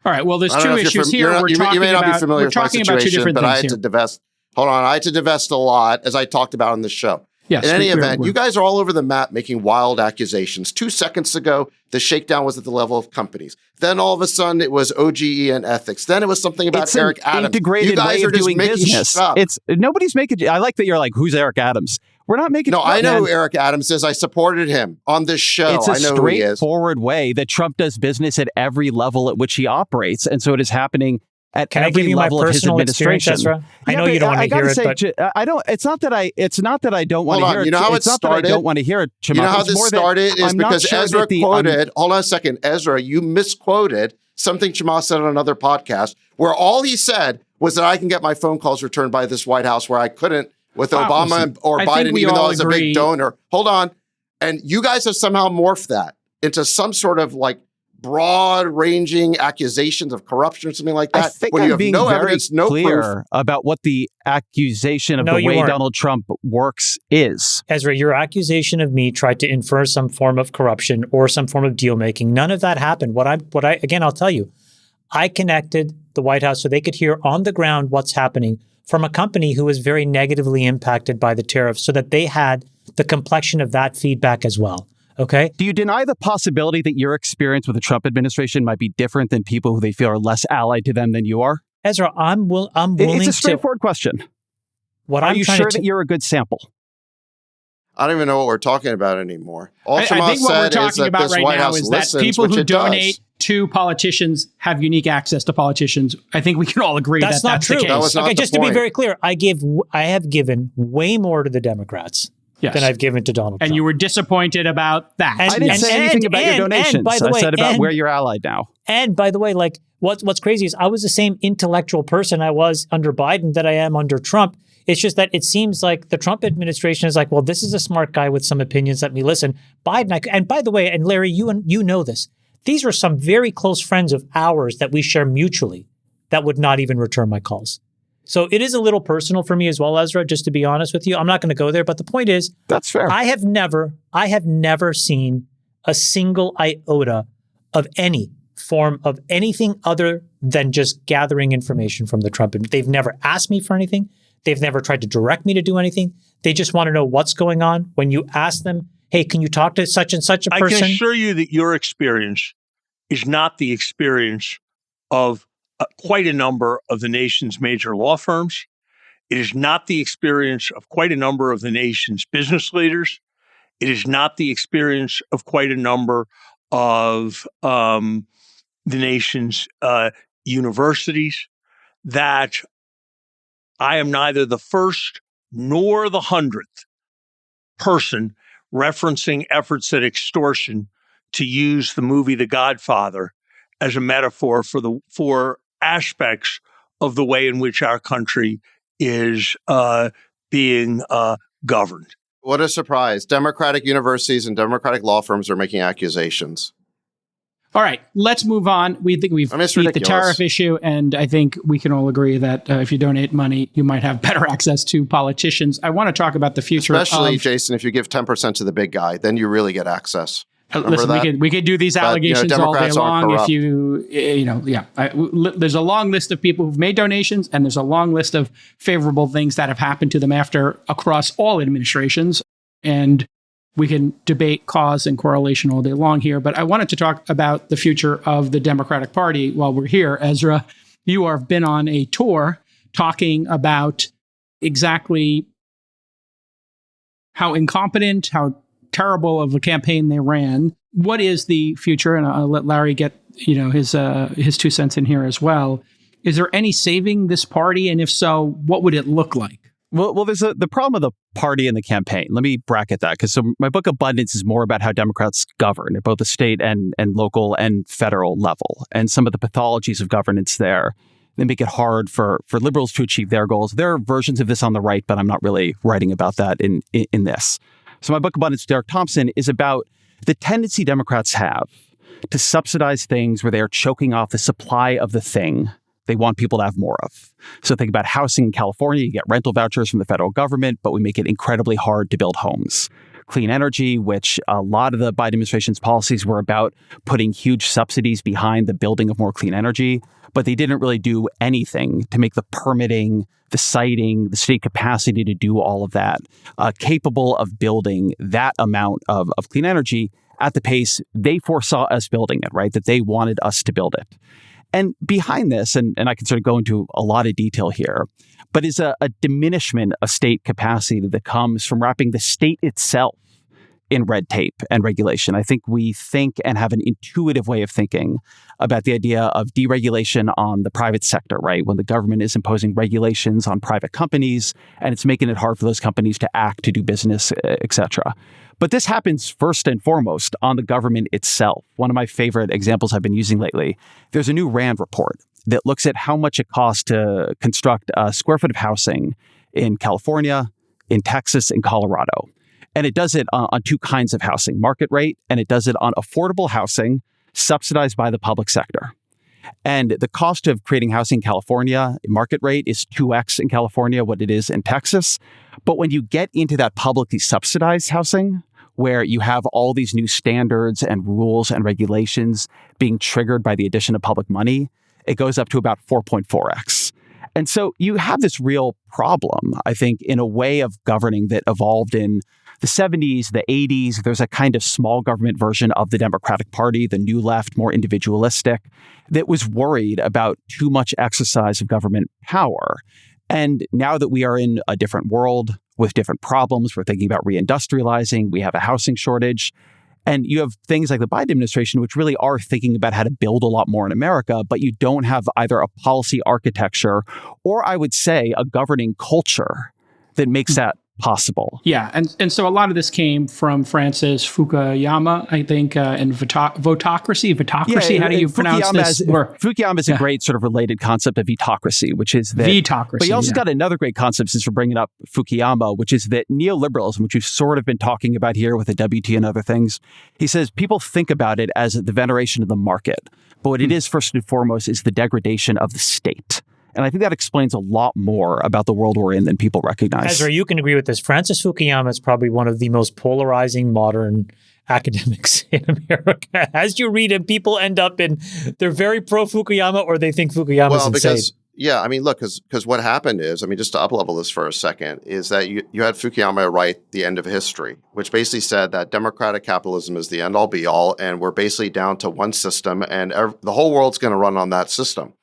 All right. Well, there's I don't two know if issues you're here. you may not be familiar with my talking about two situation, different but I things had to here. divest. Hold on, I had to divest a lot, as I talked about on the show. Yes, in any we're- event, we're- you guys are all over the map making wild accusations. 2 seconds ago, the shakedown was at the level of companies. Then all of a sudden, it was OGE and ethics. Then it was something about It's Eric an Adams. integrated You guys way are of just doing making business. shit up. Nobody's making. I like that you're like, who's Eric Adams? We're not making. No, shit I up, know man. who Eric Adams is. I supported him on this show. It's a I know who he is. straightforward way that Trump does business at every level at which he operates, and so it is happening at Can I every give you my level of his personal experience, administration. Ezra? I know you don't want to hear it, but I don't. It's not that I don't want to hear it. You know how it It's not that I started? don't want to hear it. Chamath. You know how It's this more that started is I'm not because sure Ezra that the- quoted, hold on a second, Ezra, you misquoted something Chamath said on another podcast where all he said was that I can get my phone calls returned by this White House where I couldn't with Obama listen, or I think Biden, we even though all I was a agree- big donor. Hold on. And you guys have somehow morphed that into some sort of like broad-ranging accusations of corruption or something like that. I think when I'm you have being no very evidence, no clear proof. about what the accusation of No, the you way weren't. Donald Trump works is. Ezra, your accusation of me tried to infer some form of corruption or some form of deal making. None of that happened. Again, I'll tell you, I connected the White House so they could hear on the ground what's happening from a company who was very negatively impacted by the tariffs so that they had the complexion of that feedback as well. Okay. Do you deny the possibility that your experience with the Trump administration might be different than people who they feel are less allied to them than you are? Ezra, I'm willing It's a to. straightforward question. What Are I'm you trying sure to that you're a good sample? I don't even know what we're talking about anymore. All I Chamath think what we're said is talking that about this right White now House is that listens, people which who it does. donate to politicians have unique access to politicians. I think we can all agree That's that not that's true. the case. That was not Okay, the just to be point. very clear, I have given way more to the Democrats Yes. than I've given to Donald Trump. And you were disappointed about that. And- I didn't say anything about your donations. by the I way, said about and- where you're allied now. And by the way, like what's crazy is I was the same intellectual person I was under Biden that I am under Trump. It's just that it seems like the Trump administration is like, well, this is a smart guy with some opinions. Let me listen. Biden, and by the way, and Larry, you know this. These are some very close friends of ours that we share mutually that would not even return my calls. So it is a little personal for me as well, Ezra, just to be honest with you. I'm not going to go there, but the point is, That's fair. I have never seen a single iota of any form of anything other than just gathering information from the Trump. They've never asked me for anything. They've never tried to direct me to do anything. They just want to know what's going on. When you ask them, hey, can you talk to such and such a person? I can assure you that your experience is not the experience of quite a number of the nation's major law firms. It is not the experience of quite a number of the nation's business leaders. It is not the experience of quite a number of the nation's universities. That I am neither the first nor the 100th person referencing efforts at extortion to use the movie The Godfather as a metaphor for aspects of the way in which our country is being governed. What a surprise. Democratic universities and Democratic law firms are making accusations. All right, let's move on. We think we've It's beat the ridiculous. tariff issue, and I think we can all agree that if you donate money, you might have better access to politicians. I want to talk about the future Especially, of... Jason, if you give 10% to the big guy, then you really get access. Listen, that? we could do these allegations all day Democrats aren't long. If corrupt. There's a long list of people who've made donations, and there's a long list of favorable things that have happened to them across all administrations. And we can debate cause and correlation all day long here. But I wanted to talk about the future of the Democratic Party while we're here. Ezra, you have been on a tour talking about exactly how incompetent, how terrible of a campaign they ran. What is the future? And I'll let Larry get his 2 cents in here as well. Is there any saving this party? And if so, what would it look like? Well, there's the problem of the party and the campaign. Let me bracket that, because my book Abundance is more about how Democrats govern at both the state and local and federal level, and some of the pathologies of governance there. They make it hard for liberals to achieve their goals. There are versions of this on the right, but I'm not really writing about that in this. So my book Abundance, Derek Thompson, is about the tendency Democrats have to subsidize things where they are choking off the supply of the thing they want people to have more of. So think about housing in California. You get rental vouchers from the federal government, but we make it incredibly hard to build homes. Clean energy, which a lot of the Biden administration's policies were about putting huge subsidies behind the building of more clean energy, but they didn't really do anything to make the permitting, the siting, the state capacity to do all of that capable of building that amount of clean energy at the pace they foresaw us building it, right? That they wanted us to build it. And behind this, and I can sort of go into a lot of detail here, but is a diminishment of state capacity that comes from wrapping the state itself in red tape and regulation. I think we think and have an intuitive way of thinking about the idea of deregulation on the private sector, right? When the government is imposing regulations on private companies and it's making it hard for those companies to act, to do business, et cetera. But this happens first and foremost on the government itself. One of my favorite examples I've been using lately, there's a new RAND report that looks at how much it costs to construct a square foot of housing in California, in Texas, and Colorado. And it does it on 2 kinds of housing, market rate, and it does it on affordable housing subsidized by the public sector. And the cost of creating housing in California, market rate, is 2x in California what it is in Texas. But when you get into that publicly subsidized housing, where you have all these new standards and rules and regulations being triggered by the addition of public money, it goes up to about 4.4x. And so you have this real problem, I think, in a way of governing that evolved in the 70s, the 80s. There's a kind of small government version of the Democratic Party, the new left, more individualistic, that was worried about too much exercise of government power. And now that we are in a different world with different problems, we're thinking about reindustrializing, we have a housing shortage, and you have things like the Biden administration, which really are thinking about how to build a lot more in America, but you don't have either a policy architecture or, I would say, a governing culture that makes that possible. Yeah, and so a lot of this came from Francis Fukuyama, I think, and Votocracy. Yeah, how do you pronounce this word? Fukuyama is a great sort of related concept of Vitocracy, which is that... Vitocracy, But he also got another great concept, since we're bringing up Fukuyama, which is that neoliberalism, which we've sort of been talking about here with the WT and other things, he says people think about it as the veneration of the market. But what it is, first and foremost, is the degradation of the state. And I think that explains a lot more about the world we're in than people recognize. Ezra, you can agree with this. Francis Fukuyama is probably one of the most polarizing modern academics in America. As you read him, people end up they're very pro Fukuyama or they think Fukuyama's insane. Because what happened is, just to up-level this for a second, is that you had Fukuyama write The End of History, which basically said that democratic capitalism is the end-all be-all, and we're basically down to one system, and the whole world's going to run on that system.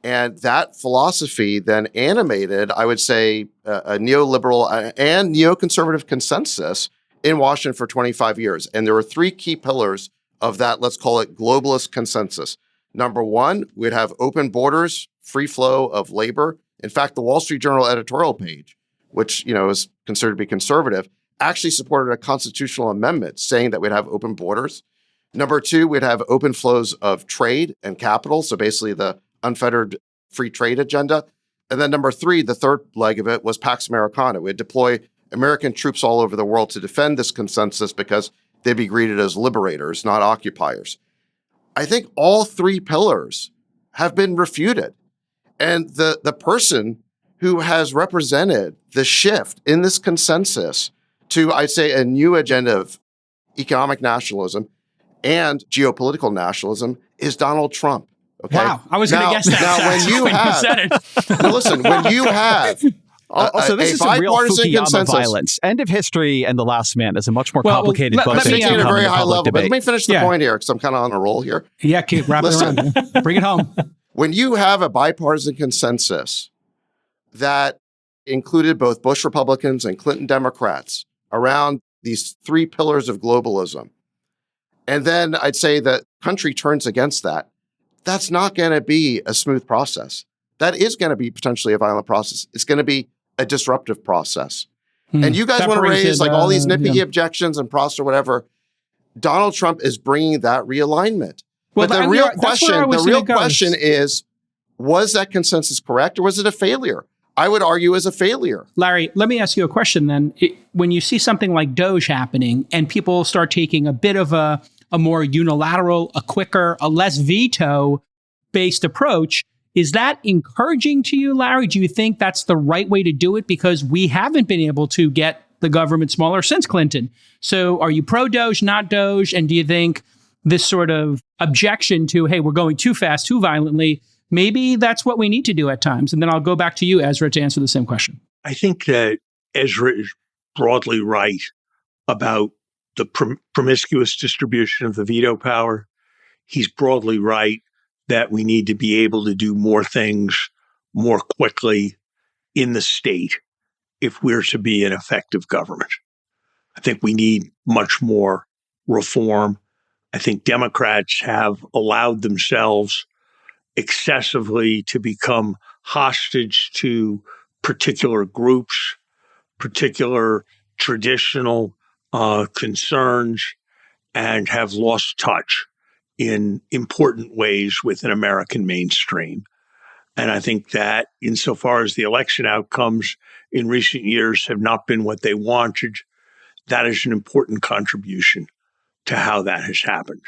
And that philosophy then animated, I would say, a neoliberal and neoconservative consensus in Washington for 25 years. And there were 3 key pillars of that, let's call it globalist consensus. Number 1, we'd have open borders, free flow of labor. In fact, the Wall Street Journal editorial page, which is considered to be conservative, actually supported a constitutional amendment saying that we'd have open borders. Number 2, we'd have open flows of trade and capital, so basically the unfettered free trade agenda. And then number 3, the third leg of it, was Pax Americana. We'd deploy American troops all over the world to defend this consensus because they'd be greeted as liberators, not occupiers. I think all three pillars have been refuted. And the person who has represented the shift in this consensus to, I'd say, a new agenda of economic nationalism and geopolitical nationalism is Donald Trump. Okay? Wow, I was going to guess that. Now, when you have, now listen, when you have also, this is a real bipartisan Fukuyama consensus. Violence. End of History and The Last Man is a much more complicated book. I'm let me- thinking at a very high level, but let me finish the Yeah. point here because I'm kind of on a roll here. Yeah, keep wrapping Listen. around. Bring it home. When you have a bipartisan consensus that included both Bush Republicans and Clinton Democrats around these three pillars of globalism, and then I'd say that country turns against that, that's not going to be a smooth process. That is going to be potentially a violent process. It's going to be a disruptive process. And you guys That want to brings raise it, like all these nitpicky yeah. objections and process or whatever. Donald Trump is bringing that realignment. Well, But the real question is, was that consensus correct or was it a failure? I would argue as a failure. Larry, let me ask you a question then. When you see something like DOGE happening and people start taking a bit of a more unilateral, a quicker, a less veto-based approach, is that encouraging to you, Larry? Do you think that's the right way to do it? Because we haven't been able to get the government smaller since Clinton. So are you pro-DOGE, not DOGE? And do you think this sort of objection to, hey, we're going too fast, too violently, maybe that's what we need to do at times? And then I'll go back to you, Ezra, to answer the same question. I think that Ezra is broadly right about the promiscuous distribution of the veto power. He's broadly right that we need to be able to do more things more quickly in the state if we're to be an effective government. I think we need much more reform. I think Democrats have allowed themselves excessively to become hostage to particular groups, particular traditional concerns, and have lost touch in important ways with an American mainstream. And I think that insofar as the election outcomes in recent years have not been what they wanted, that is an important contribution to how that has happened.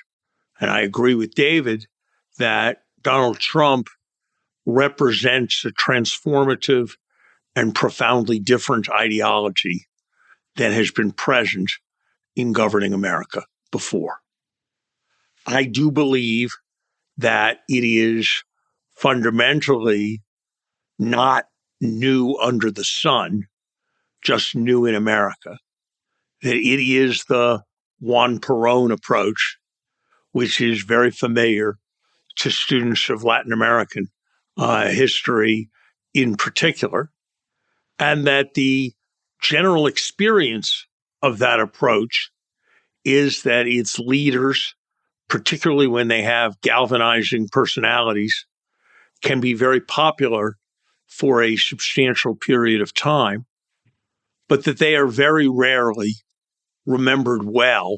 And I agree with David that Donald Trump represents a transformative and profoundly different ideology than has been present in governing America before. I do believe that it is fundamentally not new under the sun, just new in America, that it is the Juan Perón approach, which is very familiar to students of Latin American history in particular, and that the general experience of that approach is that its leaders, particularly when they have galvanizing personalities, can be very popular for a substantial period of time, but that they are very rarely remembered well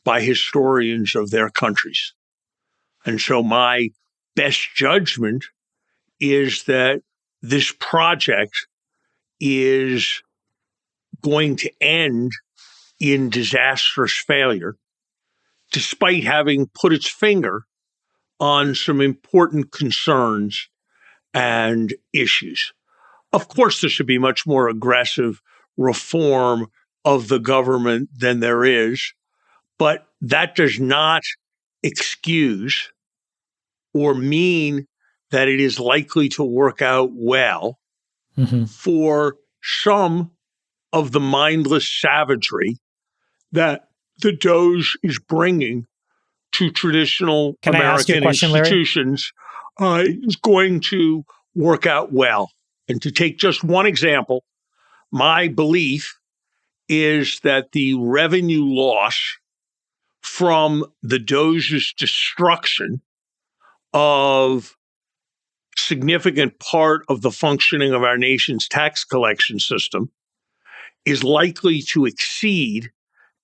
by historians of their countries. And so my best judgment is that this project is going to end in disastrous failure, despite having put its finger on some important concerns and issues. Of course, there should be much more aggressive reform of the government than there is, but that does not excuse or mean that it is likely to work out well for some of the mindless savagery that the DOGE is bringing to traditional Can I ask you a American question, Larry? institutions is going to work out well. And to take just one example, my belief is that the revenue loss from the DOGE's destruction of significant part of the functioning of our nation's tax collection system is likely to exceed,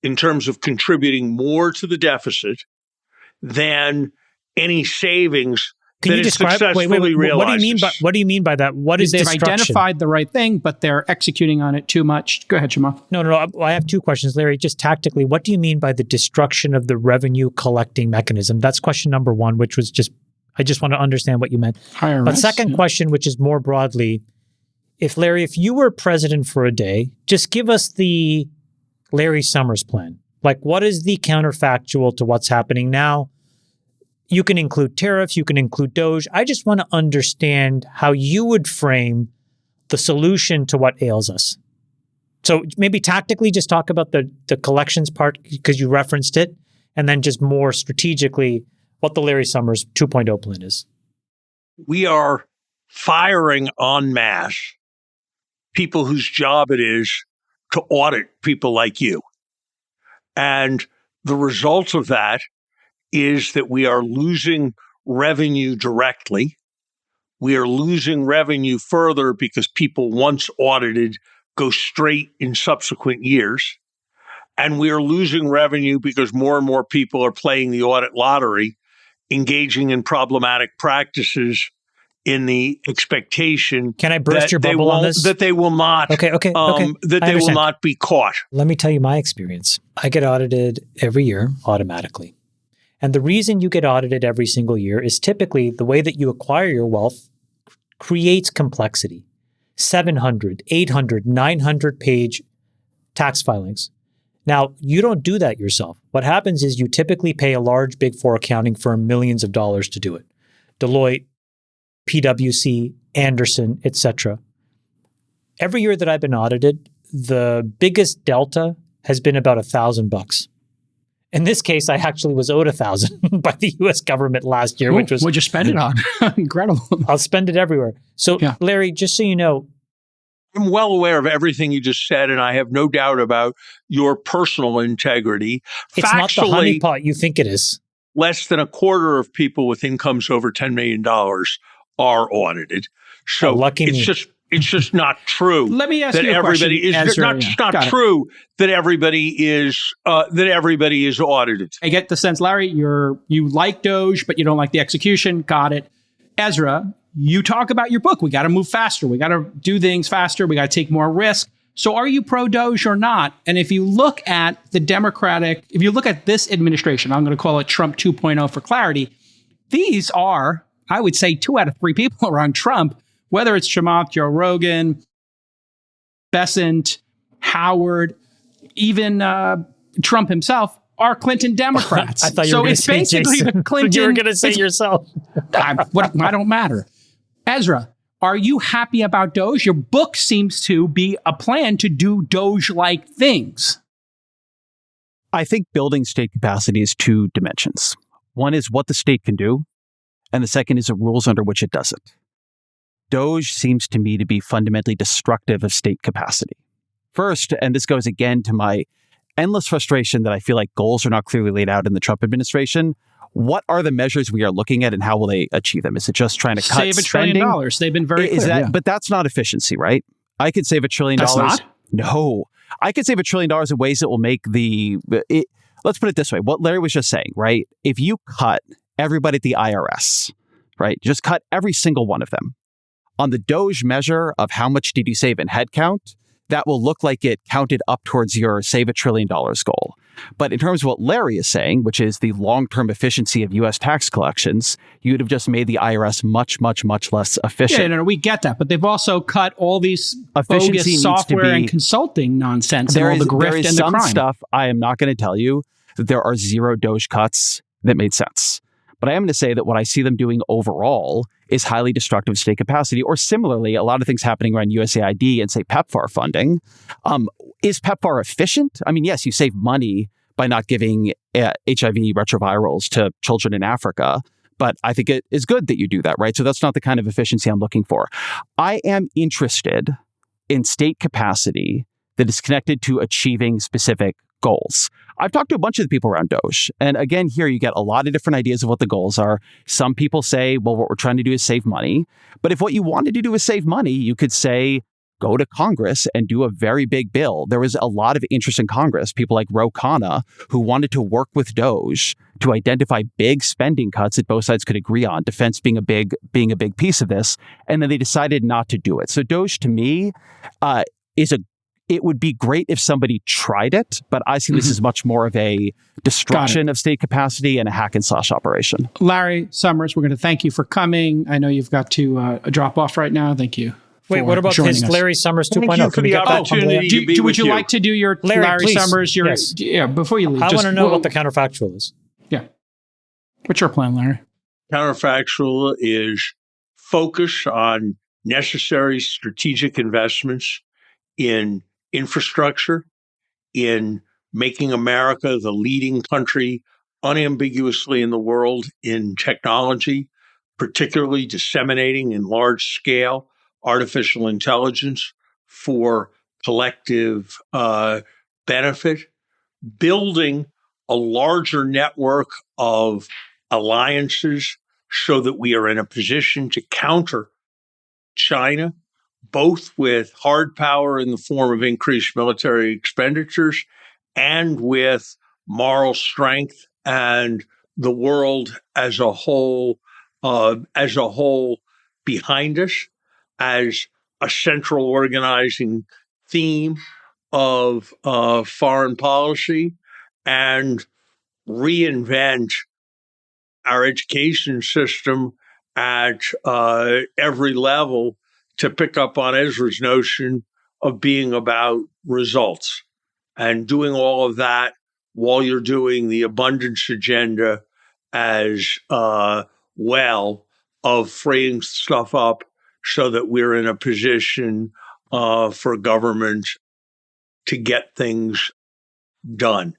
in terms of contributing more to the deficit, than any savings Can that you it describe? successfully What do you realizes. mean by what do you mean by that? What is They've destruction? identified the right thing, but they're executing on it too much. Go ahead, Chamath. No. I have two questions, Larry. Just tactically, what do you mean by the destruction of the revenue collecting mechanism? That's question number one, which was I just want to understand what you meant. IRS, But second question, which is more broadly, if you were president for a day, just give us the Larry Summers plan. Like, what is the counterfactual to what's happening now? You can include tariffs, you can include DOGE. I just want to understand how you would frame the solution to what ails us. So maybe tactically just talk about the collections part because you referenced it, and then just more strategically what the Larry Summers 2.0 plan is. We are firing en masse people whose job it is to audit people like you. And the result of that is that we are losing revenue directly. We are losing revenue further because people once audited go straight in subsequent years. And we are losing revenue because more and more people are playing the audit lottery, engaging in problematic practices in the expectation Can I burst your they bubble on won't- this? that they will not Okay. that I they will understand. not be caught. Let me tell you my experience. I get audited every year automatically. And the reason you get audited every single year is typically the way that you acquire your wealth creates complexity. 700, 800, 900 page tax filings. Now, you don't do that yourself. What happens is you typically pay a large Big Four accounting firm millions of dollars to do it. Deloitte, PwC, Anderson, etc. Every year that I've been audited, the biggest delta has been about $1,000. In this case, I actually was owed $1,000 by the U.S. government last year, which was What'd you spend it on? Incredible. I'll spend it everywhere. So, Yeah. Larry, just so you know, I'm well aware of everything you just said, and I have no doubt about your personal integrity. it's not the Factually, honeypot you think it is. less than a quarter of people with incomes over $10 million are audited. So Oh, lucky it's me. just not true. Let me ask that you a everybody question, is Ezra. not Yeah, just not got it. true that everybody is audited. I get the sense, Larry, you like DOGE, but you don't like the execution. Got it. Ezra, you talk about your book. We got to move faster. We got to do things faster. We got to take more risk. So are you pro DOGE or not? And if you look at if you look at this administration, I'm going to call it Trump 2.0 for clarity. These are, I would say, 2 out of 3 people around Trump, whether it's Chamath, Joe Rogan, Besant, Howard, even Trump himself, are Clinton Democrats. I thought you so were going to it's say basically Jason. the Clinton. You were going to say yourself. I don't matter. Ezra, are you happy about DOGE? Your book seems to be a plan to do DOGE-like things. I think building state capacity is 2 dimensions. One is what the state can do, and the second is the rules under which it does it. DOGE seems to me to be fundamentally destructive of state capacity. First, and this goes again to my endless frustration that I feel like goals are not clearly laid out in the Trump administration. What are the measures we are looking at and how will they achieve them? Is it just trying to cut Save $1 spending? trillion. They've been very clear. Yeah. But that's not efficiency, right? I could save $1 trillion. That's not? No. I could save $1 trillion in ways that will make let's put it this way. What Larry was just saying, right? If you cut everybody at the IRS, right? Just cut every single one of them. On the DOGE measure of how much did you save in headcount, that will look like it counted up towards your save $1 trillion goal. But in terms of what Larry is saying, which is the long-term efficiency of U.S. tax collections, you would have just made the IRS much, much, much less efficient. Yeah, no, we get that. But they've also cut all these Efficiency bogus needs software to be- and consulting nonsense and all the there grift is and the some crime. stuff I am not going to tell you that there are 0 DOGE cuts that made sense. But I am going to say that what I see them doing overall is highly destructive of state capacity, or similarly, a lot of things happening around USAID and, say, PEPFAR funding. Is PEPFAR efficient? I mean, yes, you save money by not giving HIV retrovirals to children in Africa, but I think it is good that you do that, right? So that's not the kind of efficiency I'm looking for. I am interested in state capacity that is connected to achieving specific goals. I've talked to a bunch of the people around DOGE. And again, here you get a lot of different ideas of what the goals are. Some people say, well, what we're trying to do is save money. But if what you wanted to do is save money, you could say, go to Congress and do a very big bill. There was a lot of interest in Congress, people like Ro Khanna, who wanted to work with DOGE to identify big spending cuts that both sides could agree on, defense being a big piece of this, and then they decided not to do it. So DOGE, to me, it would be great if somebody tried it, but I see this as much more of a destruction of state capacity and a hack and slash operation. Larry Summers, we're going to thank you for coming. I know you've got to drop off right now. Thank you. Wait, what about his Larry Summers 2.0? Thank you for the opportunity. Would you like to do your Larry please. Summers? Yes. Yeah, before you leave. I want to know what the counterfactual is. Yeah. What's your plan, Larry? Counterfactual is focus on necessary strategic investments in infrastructure, in making America the leading country unambiguously in the world in technology, particularly disseminating in large scale artificial intelligence for collective benefit, building a larger network of alliances so that we are in a position to counter China, both with hard power in the form of increased military expenditures and with moral strength and the world as a whole behind us as a central organizing theme of foreign policy, and reinvent our education system at every level to pick up on Ezra's notion of being about results, and doing all of that while you're doing the abundance agenda as well, of freeing stuff up so that we're in a position for government to get things done.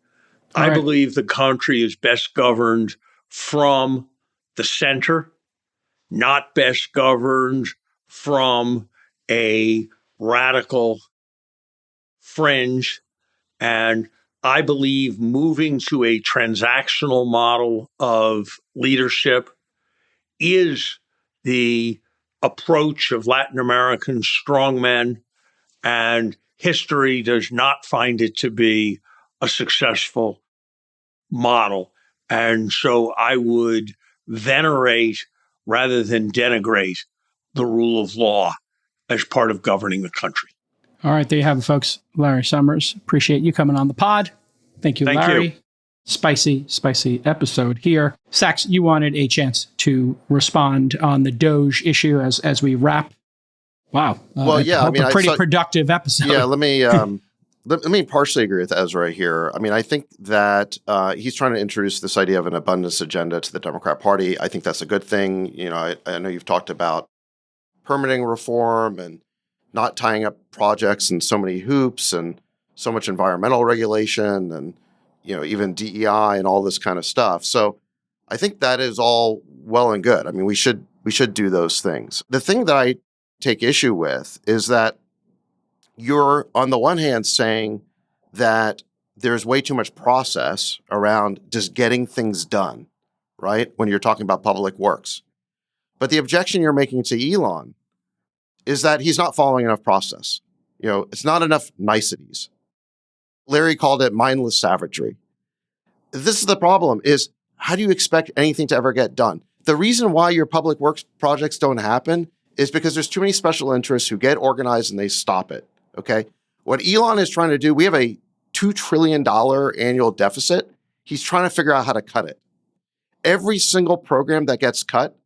I believe the country is best governed from the center, not best governed from a radical fringe. And I believe moving to a transactional model of leadership is the approach of Latin American strongmen, and history does not find it to be a successful model. And so I would venerate rather than denigrate the rule of law as part of governing the country. All right, there you have it, folks. Larry Summers, appreciate you coming on the pod. Thank you, Larry. You. Spicy episode here. Sachs, you wanted a chance to respond on the DOGE issue as we wrap. Wow. Well, yeah, a pretty productive episode. Yeah, let me partially agree with Ezra here. I mean, I think that he's trying to introduce this idea of an abundance agenda to the Democrat Party. I think that's a good thing. You know, I know you've talked about permitting reform and not tying up projects in so many hoops and so much environmental regulation and, you know, even DEI and all this kind of stuff. So I think that is all well and good. I mean, we should do those things. The thing that I take issue with is that you're on the one hand saying that there's way too much process around just getting things done, right? When you're talking about public works. But the objection you're making to Elon is that he's not following enough process. You know, it's not enough niceties. Larry called it mindless savagery. This is the problem, is how do you expect anything to ever get done? The reason why your public works projects don't happen is because there's too many special interests who get organized and they stop it, okay? What Elon is trying to do, we have a $2 trillion annual deficit. He's trying to figure out how to cut it. Every single program that gets cut,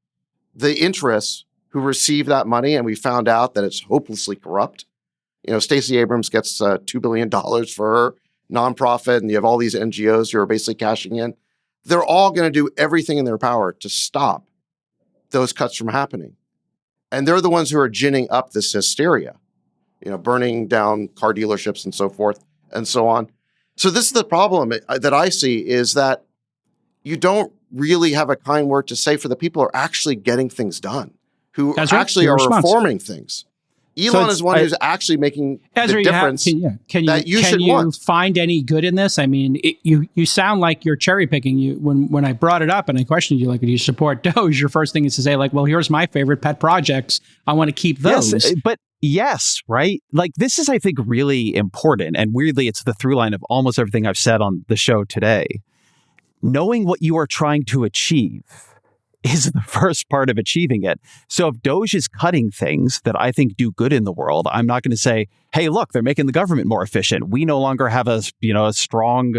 the interests who receive that money, and we found out that it's hopelessly corrupt. You know, Stacey Abrams gets $2 billion for her nonprofit, and you have all these NGOs who are basically cashing in. They're all going to do everything in their power to stop those cuts from happening. And they're the ones who are ginning up this hysteria, you know, burning down car dealerships and so forth and so on. So this is the problem that I see, is that you don't really have a kind word to say for the people who are actually getting things done, who Ezra, actually your are response. reforming things. Elon is one who's actually making Ezra, the difference can that you should you want. find any good in this? I mean, you sound like you're cherry picking. You when I brought it up and I questioned you, like, do you support DOGE? Your first thing is to say, like, well, here's my favorite pet projects. I want to keep those. Yes, but yes, right? Like, this is, I think, really important. And weirdly, it's the through line of almost everything I've said on the show today. Knowing what you are trying to achieve is the first part of achieving it. So if DOGE is cutting things that I think do good in the world, I'm not going to say, hey, look, they're making the government more efficient. We no longer have a strong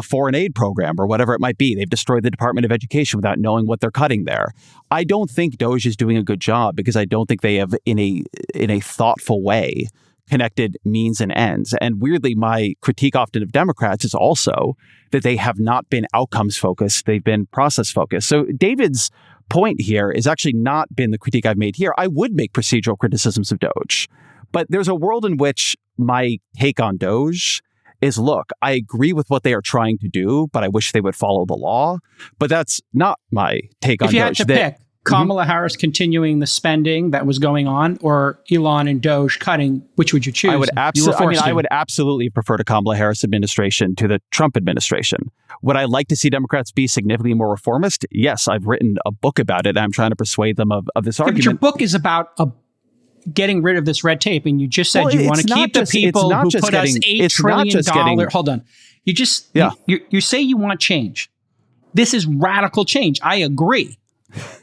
foreign aid program or whatever it might be. They've destroyed the Department of Education without knowing what they're cutting there. I don't think DOGE is doing a good job because I don't think they have, in a thoughtful way, connected means and ends. And weirdly, my critique often of Democrats is also that they have not been outcomes focused. They've been process focused. So David's point here is actually not been the critique I've made here. I would make procedural criticisms of DOGE, but there's a world in which my take on DOGE is, look, I agree with what they are trying to do, but I wish they would follow the law. But that's not my take on DOGE. If you had to pick Kamala Harris continuing the spending that was going on, or Elon and DOGE cutting, which would you choose? I would absolutely prefer the Kamala Harris administration to the Trump administration. Would I like to see Democrats be significantly more reformist? Yes, I've written a book about it. I'm trying to persuade them of this argument. But your book is about getting rid of this red tape, and you just said you want to keep the people who put us $8 trillion. Hold on, you just you say you want change. This is radical change. I agree.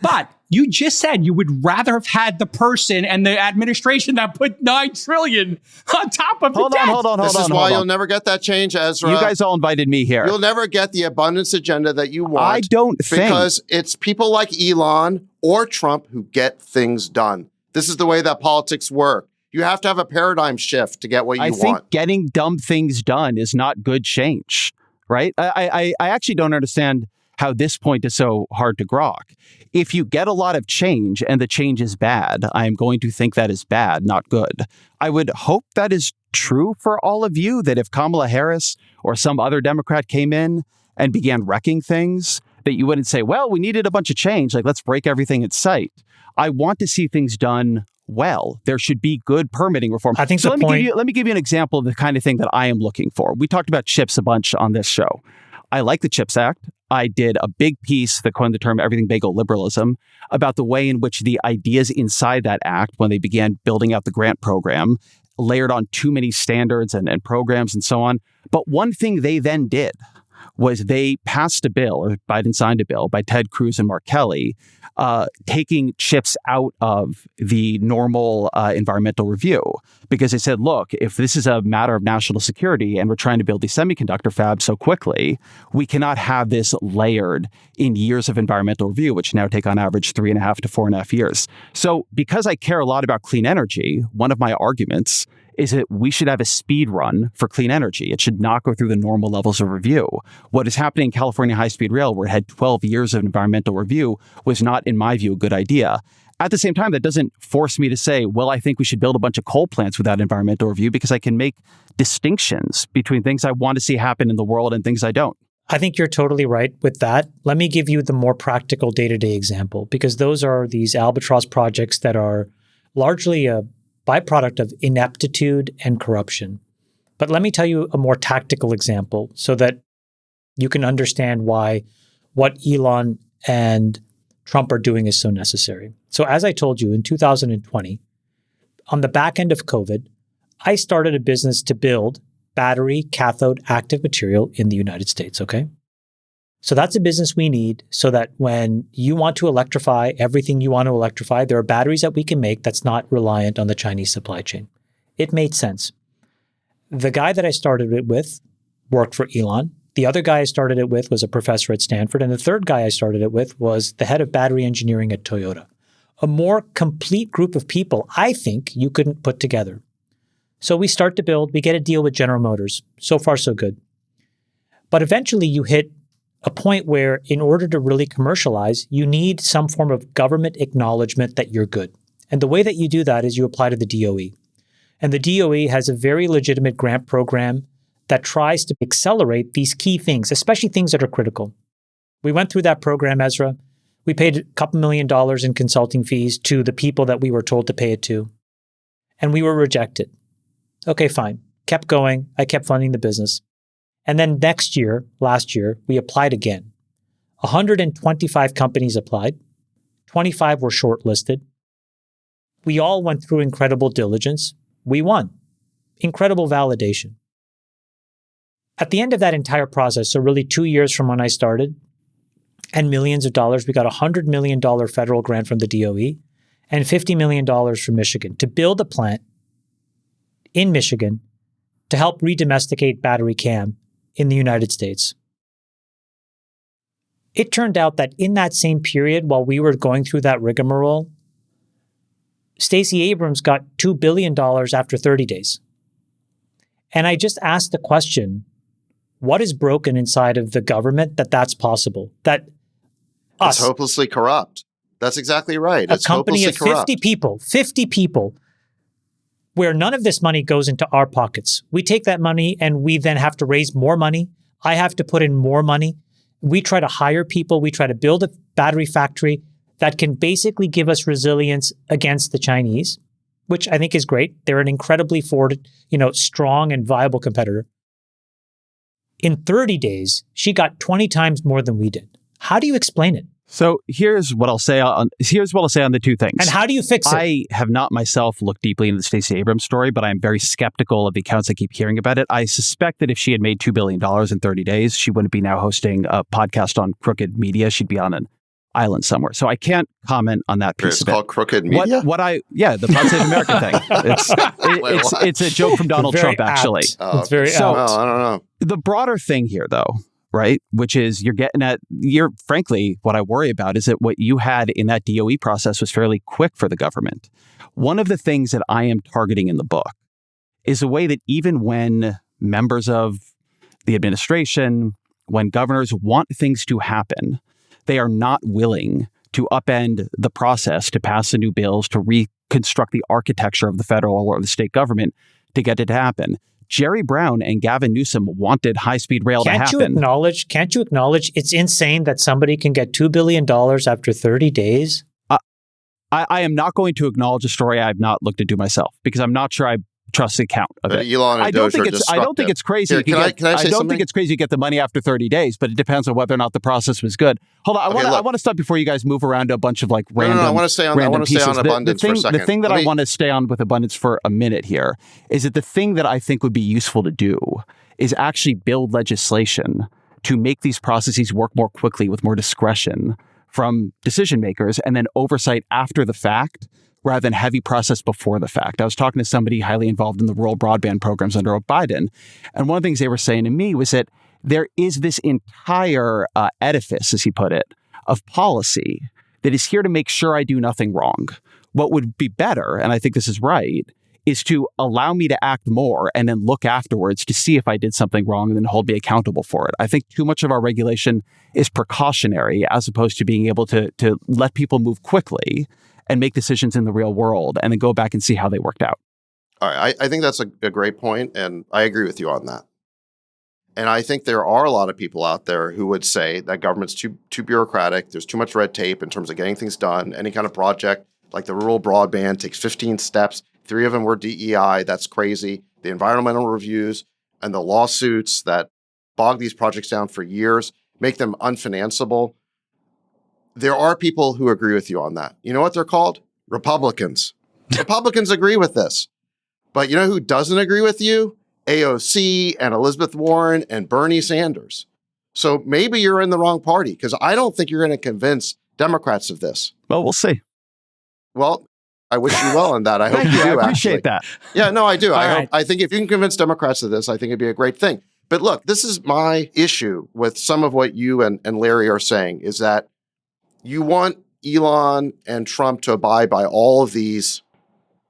But you just said you would rather have had the person and the administration that put $9 trillion on top of the debt. Hold on. This is why you'll never get that change, Ezra. You guys all invited me here. You'll never get the abundance agenda that you want. I don't think. Because it's people like Elon or Trump who get things done. This is the way that politics work. You have to have a paradigm shift to get what you want. I think getting dumb things done is not good change, right? I actually don't understand how this point is so hard to grok. If you get a lot of change and the change is bad, I am going to think that is bad, not good. I would hope that is true for all of you, that if Kamala Harris or some other Democrat came in and began wrecking things, that you wouldn't say, well, we needed a bunch of change, like let's break everything in sight. I want to see things done well. There should be good permitting reform. I think so. Let me give you an example of the kind of thing that I am looking for. We talked about chips a bunch on this show. I like the CHIPS Act. I did a big piece that coined the term everything bagel liberalism about the way in which the ideas inside that act, when they began building out the grant program, layered on too many standards and programs and so on. But one thing they then did was they passed a bill, or Biden signed a bill by Ted Cruz and Mark Kelly, taking chips out of the normal environmental review, because they said, look, if this is a matter of national security and we're trying to build these semiconductor fabs so quickly, we cannot have this layered in years of environmental review, which now take on average 3.5 to 4.5 years. So because I care a lot about clean energy, one of my arguments is that we should have a speed run for clean energy. It should not go through the normal levels of review. What is happening in California high-speed rail, where it had 12 years of environmental review, was not, in my view, a good idea. At the same time, that doesn't force me to say, well, I think we should build a bunch of coal plants without environmental review, because I can make distinctions between things I want to see happen in the world and things I don't. I think you're totally right with that. Let me give you the more practical day-to-day example, because those are these albatross projects that are largely a byproduct of ineptitude and corruption. But let me tell you a more tactical example so that you can understand why what Elon and Trump are doing is so necessary. So as I told you, in 2020, on the back end of COVID, I started a business to build battery cathode active material in the United States, okay? So that's a business we need so that when you want to electrify everything you want to electrify, there are batteries that we can make that's not reliant on the Chinese supply chain. It made sense. The guy that I started it with worked for Elon. The other guy I started it with was a professor at Stanford. And the third guy I started it with was the head of battery engineering at Toyota. A more complete group of people, I think, you couldn't put together. So we start to build, we get a deal with General Motors. So far, so good. But eventually you hit a point where in order to really commercialize, you need some form of government acknowledgement that you're good. And the way that you do that is you apply to the DOE. And the DOE has a very legitimate grant program that tries to accelerate these key things, especially things that are critical. We went through that program, Ezra. We paid a couple $1 million in consulting fees to the people that we were told to pay it to. And we were rejected. Okay, fine. Kept going. I kept funding the business. And then last year, we applied again. 125 companies applied. 25 were shortlisted. We all went through incredible diligence. We won. Incredible validation. At the end of that entire process, so really 2 years from when I started, and millions of dollars, we got a $100 million federal grant from the DOE and $50 million from Michigan to build a plant in Michigan to help redomesticate battery cam in the United States. It turned out that in that same period, while we were going through that rigmarole, Stacey Abrams got $2 billion after 30 days. And I just asked the question, what is broken inside of the government that's possible? That It's hopelessly corrupt. That's exactly right. A It's company hopelessly of corrupt. 50 people, where none of this money goes into our pockets. We take that money and we then have to raise more money. I have to put in more money. We try to hire people. We try to build a battery factory that can basically give us resilience against the Chinese, which I think is great. They're an incredibly strong and viable competitor. In 30 days, she got 20 times more than we did. How do you explain it? So here's what I'll say on the two things. And how do you fix it? I have not myself looked deeply into the Stacey Abrams story, but I'm very skeptical of the accounts I keep hearing about it. I suspect that if she had made $2 billion in 30 days, she wouldn't be now hosting a podcast on crooked media. She'd be on an island somewhere. So I can't comment on that piece of it. It's called crooked media? The Pod Save America thing. It's a joke from Donald Trump, actually. It's very I don't know. The broader thing here, though, right, which is frankly, what I worry about is that what you had in that DOE process was fairly quick for the government. One of the things that I am targeting in the book is a way that even when members of the administration, when governors want things to happen, they are not willing to upend the process to pass the new bills, to reconstruct the architecture of the federal or the state government to get it to happen. Jerry Brown and Gavin Newsom wanted high-speed rail to happen. Can't you acknowledge it's insane that somebody can get $2 billion after 30 days? I am not going to acknowledge a story I have not looked into myself because I'm not sure I trust the account of it. Elon and Doge are destructive. I don't think it's crazy. Here, I don't think it's crazy to get the money after 30 days, but it depends on whether or not the process was good. Hold on, I want to stop before you guys move around to a bunch of random. I want to stay on abundance for a second. The thing that I want to stay on with abundance for a minute here is that the thing that I think would be useful to do is actually build legislation to make these processes work more quickly with more discretion from decision makers and then oversight after the fact, rather than heavy process before the fact. I was talking to somebody highly involved in the rural broadband programs under Biden. And one of the things they were saying to me was that there is this entire edifice, as he put it, of policy that is here to make sure I do nothing wrong. What would be better, and I think this is right, is to allow me to act more and then look afterwards to see if I did something wrong and then hold me accountable for it. I think too much of our regulation is precautionary as opposed to being able to let people move quickly and make decisions in the real world and then go back and see how they worked out. All right. I think that's a great point, and I agree with you on that. And I think there are a lot of people out there who would say that government's too bureaucratic, there's too much red tape in terms of getting things done. Any kind of project like the rural broadband takes 15 steps. 3 of them were DEI. That's crazy. The environmental reviews and the lawsuits that bog these projects down for years make them unfinanceable. There are people who agree with you on that. You know what they're called? Republicans. Republicans agree with this. But you know who doesn't agree with you? AOC and Elizabeth Warren and Bernie Sanders. So maybe you're in the wrong party because I don't think you're going to convince Democrats of this. Well, we'll see. Well, I wish you well on that. I hope you do. I appreciate that. Yeah, no, I do. Right. I think if you can convince Democrats of this, I think it'd be a great thing. But look, this is my issue with some of what you and Larry are saying is that you want Elon and Trump to abide by all of these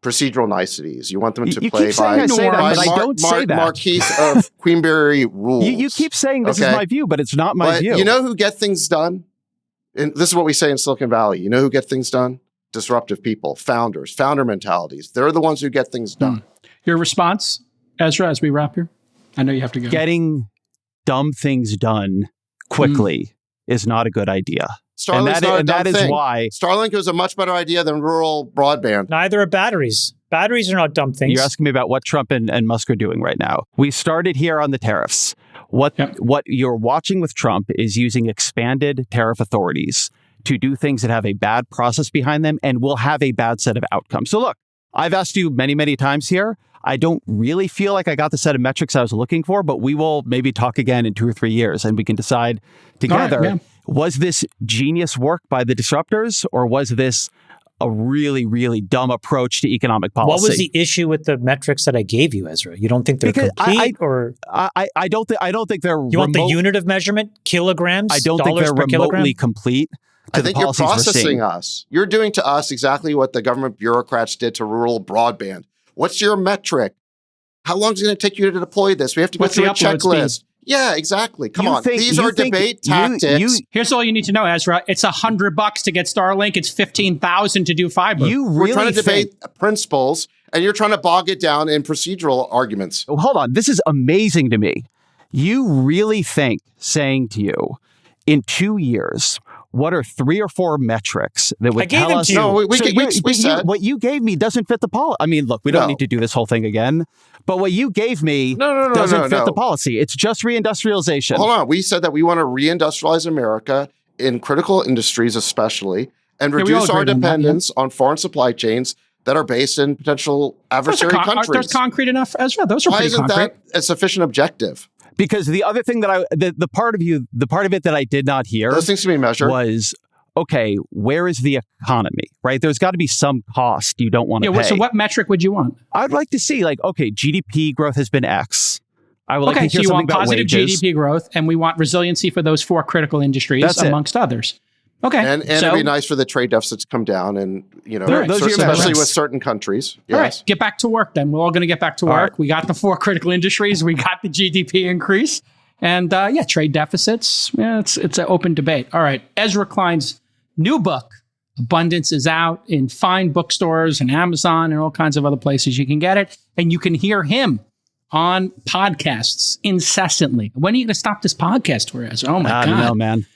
procedural niceties. You want them to play by Marquise of Queenberry rules. You keep saying this is my view, but it's not my view. You know who get things done? And this is what we say in Silicon Valley. You know who get things done? Disruptive people, founders, founder mentalities. They're the ones who get things done. Your response, Ezra, as we wrap here? I know you have to go. Getting dumb things done quickly is not a good idea. Starlink's not a dumb thing. Starlink was a much better idea than rural broadband. Neither are batteries. Batteries are not dumb things. You're asking me about what Trump and Musk are doing right now. We started here on the tariffs. What you're watching with Trump is using expanded tariff authorities to do things that have a bad process behind them and will have a bad set of outcomes. So look, I've asked you many, many times here. I don't really feel like I got the set of metrics I was looking for, but we will maybe talk again in 2 or 3 years and we can decide together, was this genius work by the disruptors or was this a really, really dumb approach to economic policy? What was the issue with the metrics that I gave you, Ezra? You don't think they're complete, or I don't think they're. You want the unit of measurement, kilograms? I don't think they're remotely complete. I think you're processing us. You're doing to us exactly what the government bureaucrats did to rural broadband. What's your metric? How long is it going to take you to deploy this? We have to go through a checklist. Yeah, exactly. Come on. These are debate tactics. Here's all you need to know, Ezra. It's $100 to get Starlink. It's $15,000 to do fiber. We're trying to debate principles, and you're trying to bog it down in procedural arguments. Oh, hold on. This is amazing to me. You really think saying to you, in 2 years, what are 3 or 4 metrics that would tell us? No, we said what you gave me doesn't fit the policy. I mean, look, we don't need to do this whole thing again. But what you gave me doesn't fit the policy. It's just reindustrialization. Hold on. We said that we want to reindustrialize America in critical industries, especially, and reduce our dependence on foreign supply chains that are based in potential adversary countries. There's concrete enough, Ezra. Those are Why pretty isn't concrete. that a sufficient objective? Because the other thing that the part of it that I did not hear, those things to be measured, was, okay, where is the economy, right? There's got to be some cost you don't want to pay. So what metric would you want? I'd like to see, like, okay, GDP growth has been X. I would like to hear so you something want about positive wages. GDP growth, and we want resiliency for those 4 critical industries, amongst others. Okay. And it'd be nice for the trade deficits to come down and, especially with certain countries. Yes. All right, get back to work then. We're all going to get back to work. Right. We got the 4 critical industries. We got the GDP increase. And trade deficits. Yeah, it's an open debate. All right. Ezra Klein's new book, Abundance, is out in fine bookstores and Amazon and all kinds of other places you can get it. And you can hear him on podcasts incessantly. When are you going to stop this podcast tour, Ezra? Oh, my God. I don't know, man.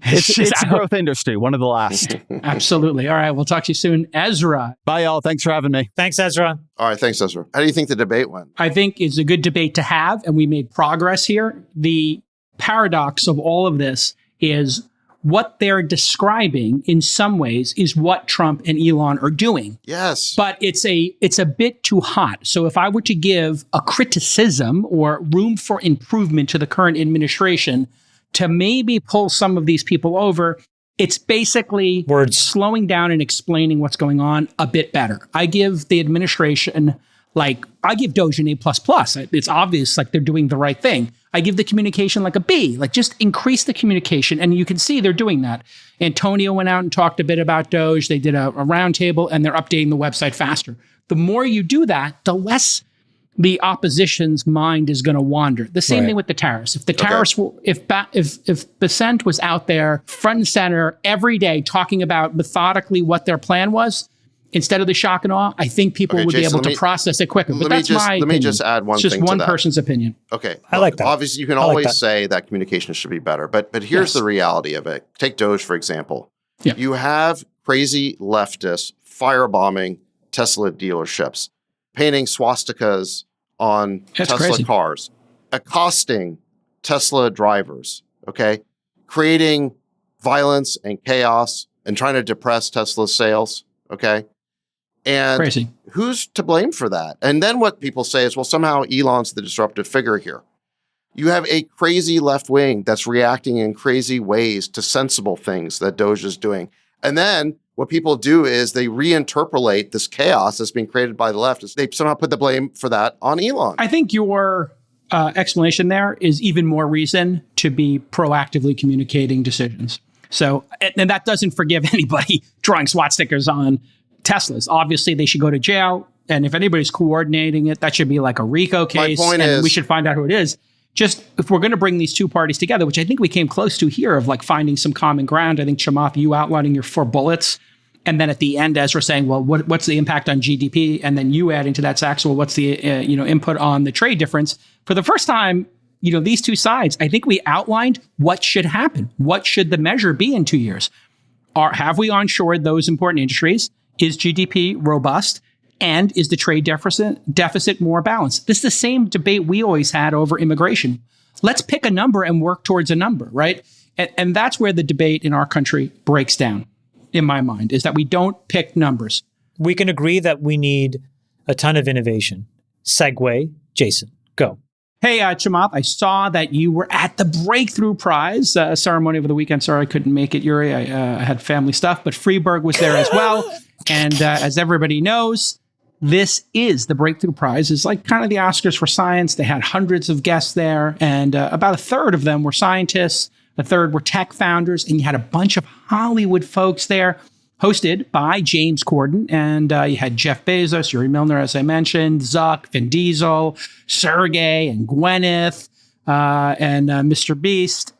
It's a growth industry, one of the last. Absolutely. All right. We'll talk to you soon. Ezra. Bye, y'all. Thanks for having me. Thanks, Ezra. All right. Thanks, Ezra. How do you think the debate went? I think it's a good debate to have, and we made progress here. The paradox of all of this is what they're describing in some ways is what Trump and Elon are doing. Yes. But it's a bit too hot. So if I were to give a criticism or room for improvement to the current administration to maybe pull some of these people over, it's basically slowing down and explaining what's going on a bit better. I give the administration, I give DOGE an A++. It's obvious, they're doing the right thing. I give the communication a B, just increase the communication. And you can see they're doing that. Antonio went out and talked a bit about DOGE. They did a roundtable and they're updating the website faster. The more you do that, the less the opposition's mind is going to wander. The same thing with the tariffs. If the tariffs, if Besant was out there front and center every day talking about methodically what their plan was, instead of the shock and awe, I think people would Jason, be able to process it quicker. But that's my opinion. Let me just add one thing to that. It's just one person's opinion. Okay. I like that. Obviously, you can always say that communication should be better. But here's the reality of it. Take DOGE, for example. Yeah. You have crazy leftists firebombing Tesla dealerships, painting swastikas on Tesla cars, accosting Tesla drivers, creating violence and chaos and trying to depress Tesla's sales, And who's to blame for that? And then what people say is, well, somehow Elon's the disruptive figure here. You have a crazy left wing that's reacting in crazy ways to sensible things that DOGE is doing. And then what people do is they reinterpolate this chaos that's being created by the left. They somehow put the blame for that on Elon. I think your explanation there is even more reason to be proactively communicating decisions. So, and that doesn't forgive anybody drawing SWAT stickers on Teslas. Obviously, they should go to jail. And if anybody's coordinating it, that should be like a RICO case. My point is, we should find out who it is. Just if we're going to bring these two parties together, which I think we came close to here of finding some common ground. I think, Chamath, you outlining your 4 bullets. And then at the end, Ezra saying, well, what's the impact on GDP? And then you adding to that, Sachs, well, what's the input on the trade difference? For the first time, these two sides, I think we outlined what should happen. What should the measure be in 2 years? Have we onshored those important industries? Is GDP robust? And is the trade deficit more balanced? This is the same debate we always had over immigration. Let's pick a number and work towards a number, right? And that's where the debate in our country breaks down, in my mind, is that we don't pick numbers. We can agree that we need a ton of innovation. Segue, Jason, go. Hey, Chamath, I saw that you were at the Breakthrough Prize ceremony over the weekend. Sorry I couldn't make it, Yuri. I had family stuff, but Freeberg was there as well. And as everybody knows, this is the Breakthrough Prize. It's like kind of the Oscars for science. They had hundreds of guests there, and about a third of them were scientists. A third were tech founders, and you had a bunch of Hollywood folks there, hosted by James Corden. And you had Jeff Bezos, Yuri Milner, as I mentioned, Zuck, Vin Diesel, Sergey, and Gwyneth, and Mr. Beast.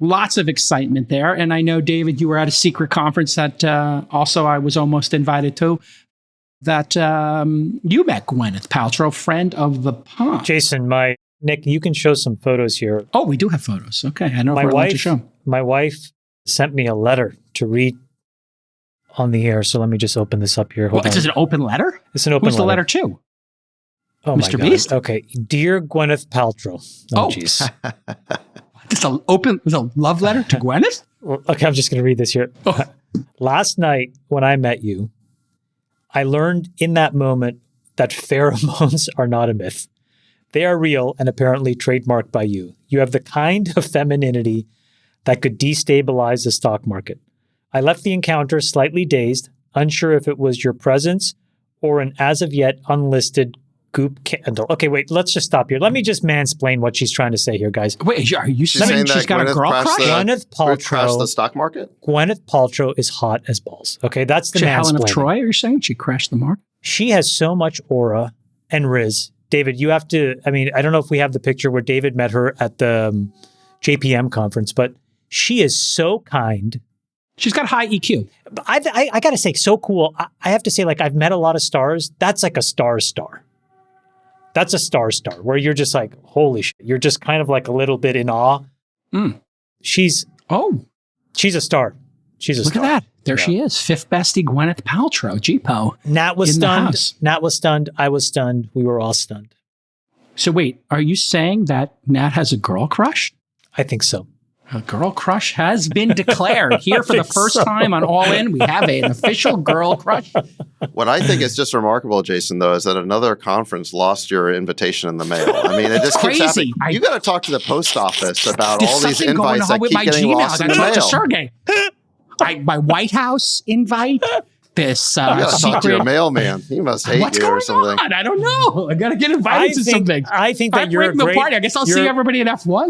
Lots of excitement there. And I know, David, you were at a secret conference that also I was almost invited to, that you met Gwyneth Paltrow, friend of the pod. Jason, Nick, you can show some photos here. Oh, we do have photos. Okay, I know we're allowed to show them. My wife sent me a letter to read on the air, so let me just open this up here. Well, is it an open letter? It's an open letter. Who's the letter to? Oh, Mr. my God. Beast? Okay. Dear Gwyneth Paltrow. Oh, jeez. Just a love letter to Gwyneth? Well, okay, I'm just going to read this here. Oh. Last night, when I met you, I learned in that moment that pheromones are not a myth. They are real and apparently trademarked by you. You have the kind of femininity that could destabilize the stock market. I left the encounter slightly dazed, unsure if it was your presence or an as of yet unlisted goop candle. Okay, wait, let's just stop here. Let me just mansplain what she's trying to say here, guys. Wait, are you saying she's got a girl crush? Gwyneth Paltrow. Crashed the stock market? Gwyneth Paltrow is hot as balls. Okay, that's the mansplaining. Helen of Troy, are you saying? She crashed the market? She has so much aura and riz. David, you have to, I don't know if we have the picture where David met her at the JPM conference, but she is so kind. She's got high EQ. I got to say, so cool. I have to say, like, I've met a lot of stars. That's like a star. That's a star where you're just like, holy shit. You're just kind of like a little bit in awe. Mm. She's a star. She's a Look star. at that. There she is. Fifth bestie Gwyneth Paltrow, GPO. Nat was stunned. Nat was stunned. I was stunned. We were all stunned. So wait, are you saying that Nat has a girl crush? I think so. A girl crush has been declared here for the first time on All In. We have an official girl crush. What I think is just remarkable, Jason, though, is that another conference lost your invitation in the mail. I mean, it just keeps happening. You got to talk to the post office about all these invites that keep getting lost in the mail. I talked to Sergey. My White House invite. This you got to talk to your mailman. He must hate you or something. On? I don't know. I got to get invited to something. I think that you're a great party. I guess I'll see everybody at F1.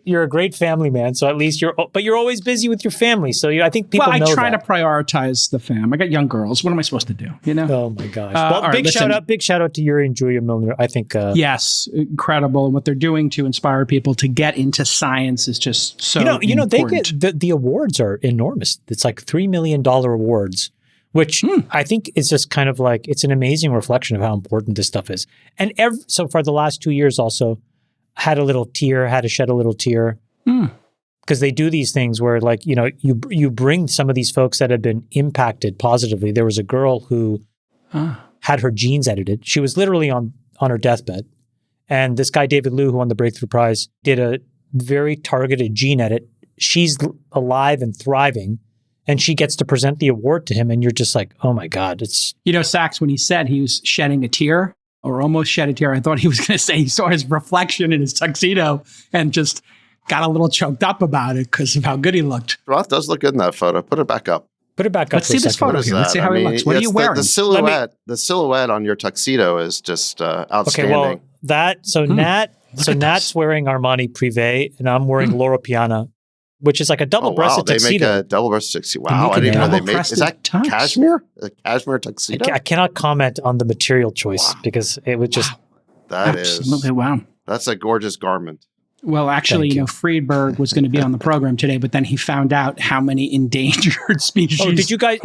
You're a great family man. So at least but you're always busy with your family. So I think people know that. I try to prioritize the fam. I got young girls. What am I supposed to do? You know? Oh my gosh. Well, big shout out to Yuri and Julia Milner. I think. Yes, incredible. And what they're doing to inspire people to get into science is just so important. They get the awards are enormous. It's like $3 million awards. Which I think is just kind of like, it's an amazing reflection of how important this stuff is. And so far the last 2 years also had to shed a little tear. Because they do these things where, like, you bring some of these folks that have been impacted positively. There was a girl who had her genes edited. She was literally on her deathbed. And this guy, David Liu, who won the Breakthrough Prize, did a very targeted gene edit. She's alive and thriving. And she gets to present the award to him, and you're just like, oh my God, it's... Sachs, when he said he was shedding a tear, or almost shed a tear, I thought he was going to say he saw his reflection in his tuxedo and just got a little choked up about it because of how good he looked. Roth does look good in that photo. Put it back up. Let's see this photo here. Let's see how he looks. What are you wearing? The silhouette on your tuxedo is just outstanding. Okay, well, Nat's wearing Armani Privé, and I'm wearing Loro Piana, which is like a double-breasted tuxedo. They make a double-breasted tuxedo. Wow, I didn't know they make. Is that cashmere? A cashmere tuxedo? I cannot comment on the material choice because it would just... That absolutely is... Wow. That's a gorgeous garment. Well, actually, Friedberg was going to be on the program today, but then he found out how many endangered species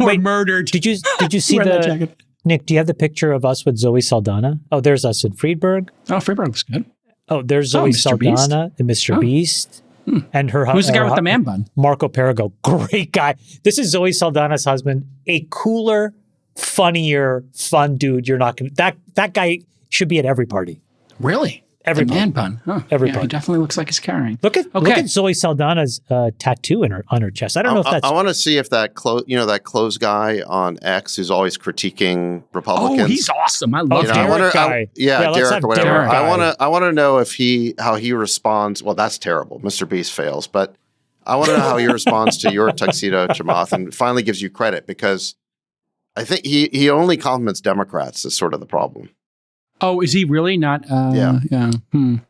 were murdered. Did you see the... Nick, do you have the picture of us with Zoe Saldana? Oh, there's us in Friedberg. Oh, Friedberg looks good. Oh, there's Zoe Saldana and Mr. Beast. And her husband. Who's the guy with the man bun? Marco Perigo. Great guy. This is Zoe Saldana's husband. A cooler funnier, fun dude. You're not going to, that guy should be at every party. Really? Every the party. man bun. Huh. Every Yeah, he party. definitely looks like he's carrying. Look at Zoe Saldana's tattoo on her chest. I don't know if that's. I want to see if that clothes guy on X who's always critiquing Republicans. Oh, he's awesome. I love You know, him. I wonder, guy. yeah, let's Derek have or whatever. Derek guy. I want to know if how he responds. Well, that's terrible. Mr. Beast fails, but I want to know how he responds to your tuxedo, Chamath, and finally gives you credit, because I think he only compliments Democrats is sort of the problem. Oh, is he really not? Yeah. Yeah.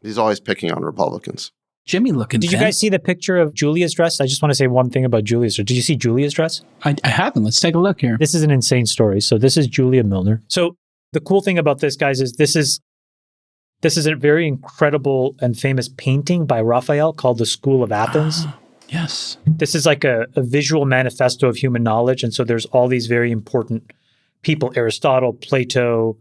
He's always picking on Republicans. Jimmy looking. Did you guys see the picture of Julia's dress? I just want to say one thing about Julia's dress. Did you see Julia's dress? I haven't. Let's take a look here. This is an insane story. So this is Julia Milner. So the cool thing about this, guys, is this is a very incredible and famous painting by Raphael called The School of Athens. Yes. This is like a visual manifesto of human knowledge. And so there's all these very important people, Aristotle, Plato,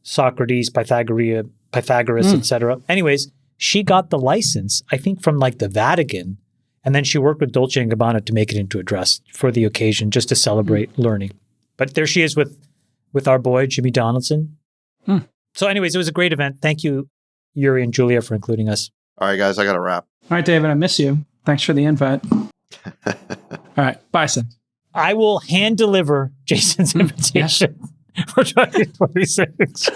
Socrates, Pythagoras, etc. Anyways, she got the license, I think, from like the Vatican. And then she worked with Dolce & Gabbana to make it into a dress for the occasion, just to celebrate learning. But there she is with our boy, Jimmy Donaldson. So anyways, it was a great event. Thank you, Yuri and Julia, for including us. All right, guys, I got to wrap. All right, David, I miss you. Thanks for the invite. All right, bye, son. I will hand deliver Jason's invitation. For 2026.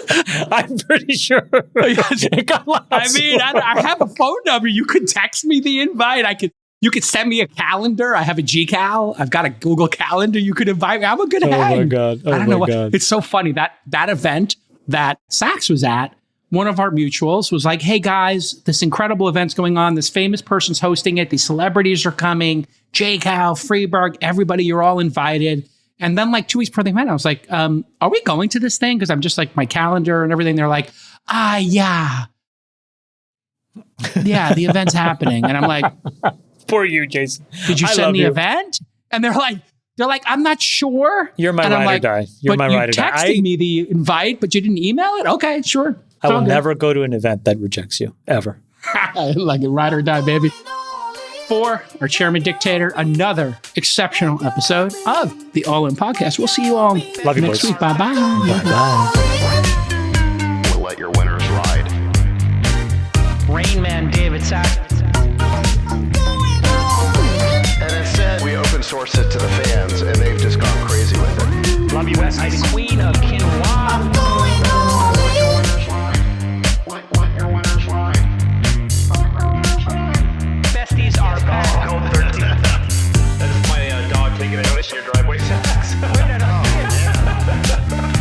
I'm pretty sure it got lost. I mean, I have a phone number. You could text me the invite. You could send me a calendar. I have a GCal. I've got a Google Calendar. You could invite me. I'm a good hang. My God. I don't know what. It's so funny that event that Sachs was at, one of our mutuals was like, hey guys, this incredible event's going on. This famous person's hosting it. These celebrities are coming. GCal, Freeberg, everybody, you're all invited. And then like 2 weeks before the event, I was like, are we going to this thing? Because I'm just like my calendar and everything. They're like, yeah. Yeah, the event's happening. And I'm like, poor you, Jason. Did you I send love the you. event? And they're like, I'm not sure. You're my and I'm ride or like, die. You're but my you ride or die. texted me the invite, but you didn't email it? Okay, sure. I will never go to an event that rejects you, ever. Like a ride or die, baby. For our chairman dictator, another exceptional episode of the All In Podcast. We'll see you all Love you, next boys. week. Bye-bye. Bye-bye. We'll let your winners ride. Rain Man David Sack. And instead, we open source it to the fans, and they've just gone crazy with it. Love you, Bestie. Queen of Quinoa. Besties are back. Code 13. That's my dog taking a notice in your driveway.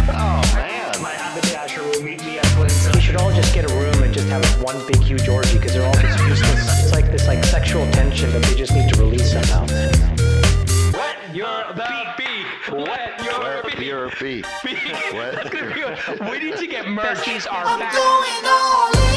Oh, man. My haberdasher will meet me at Clinton. We should all just get a room and just have one big huge orgy because they're all just useless. It's like this sexual tension that they just need to release somehow. Wet your beak. Wet your beak. Your feet. That's gonna be good. We need to get merch. Besties are I'm back. going all in.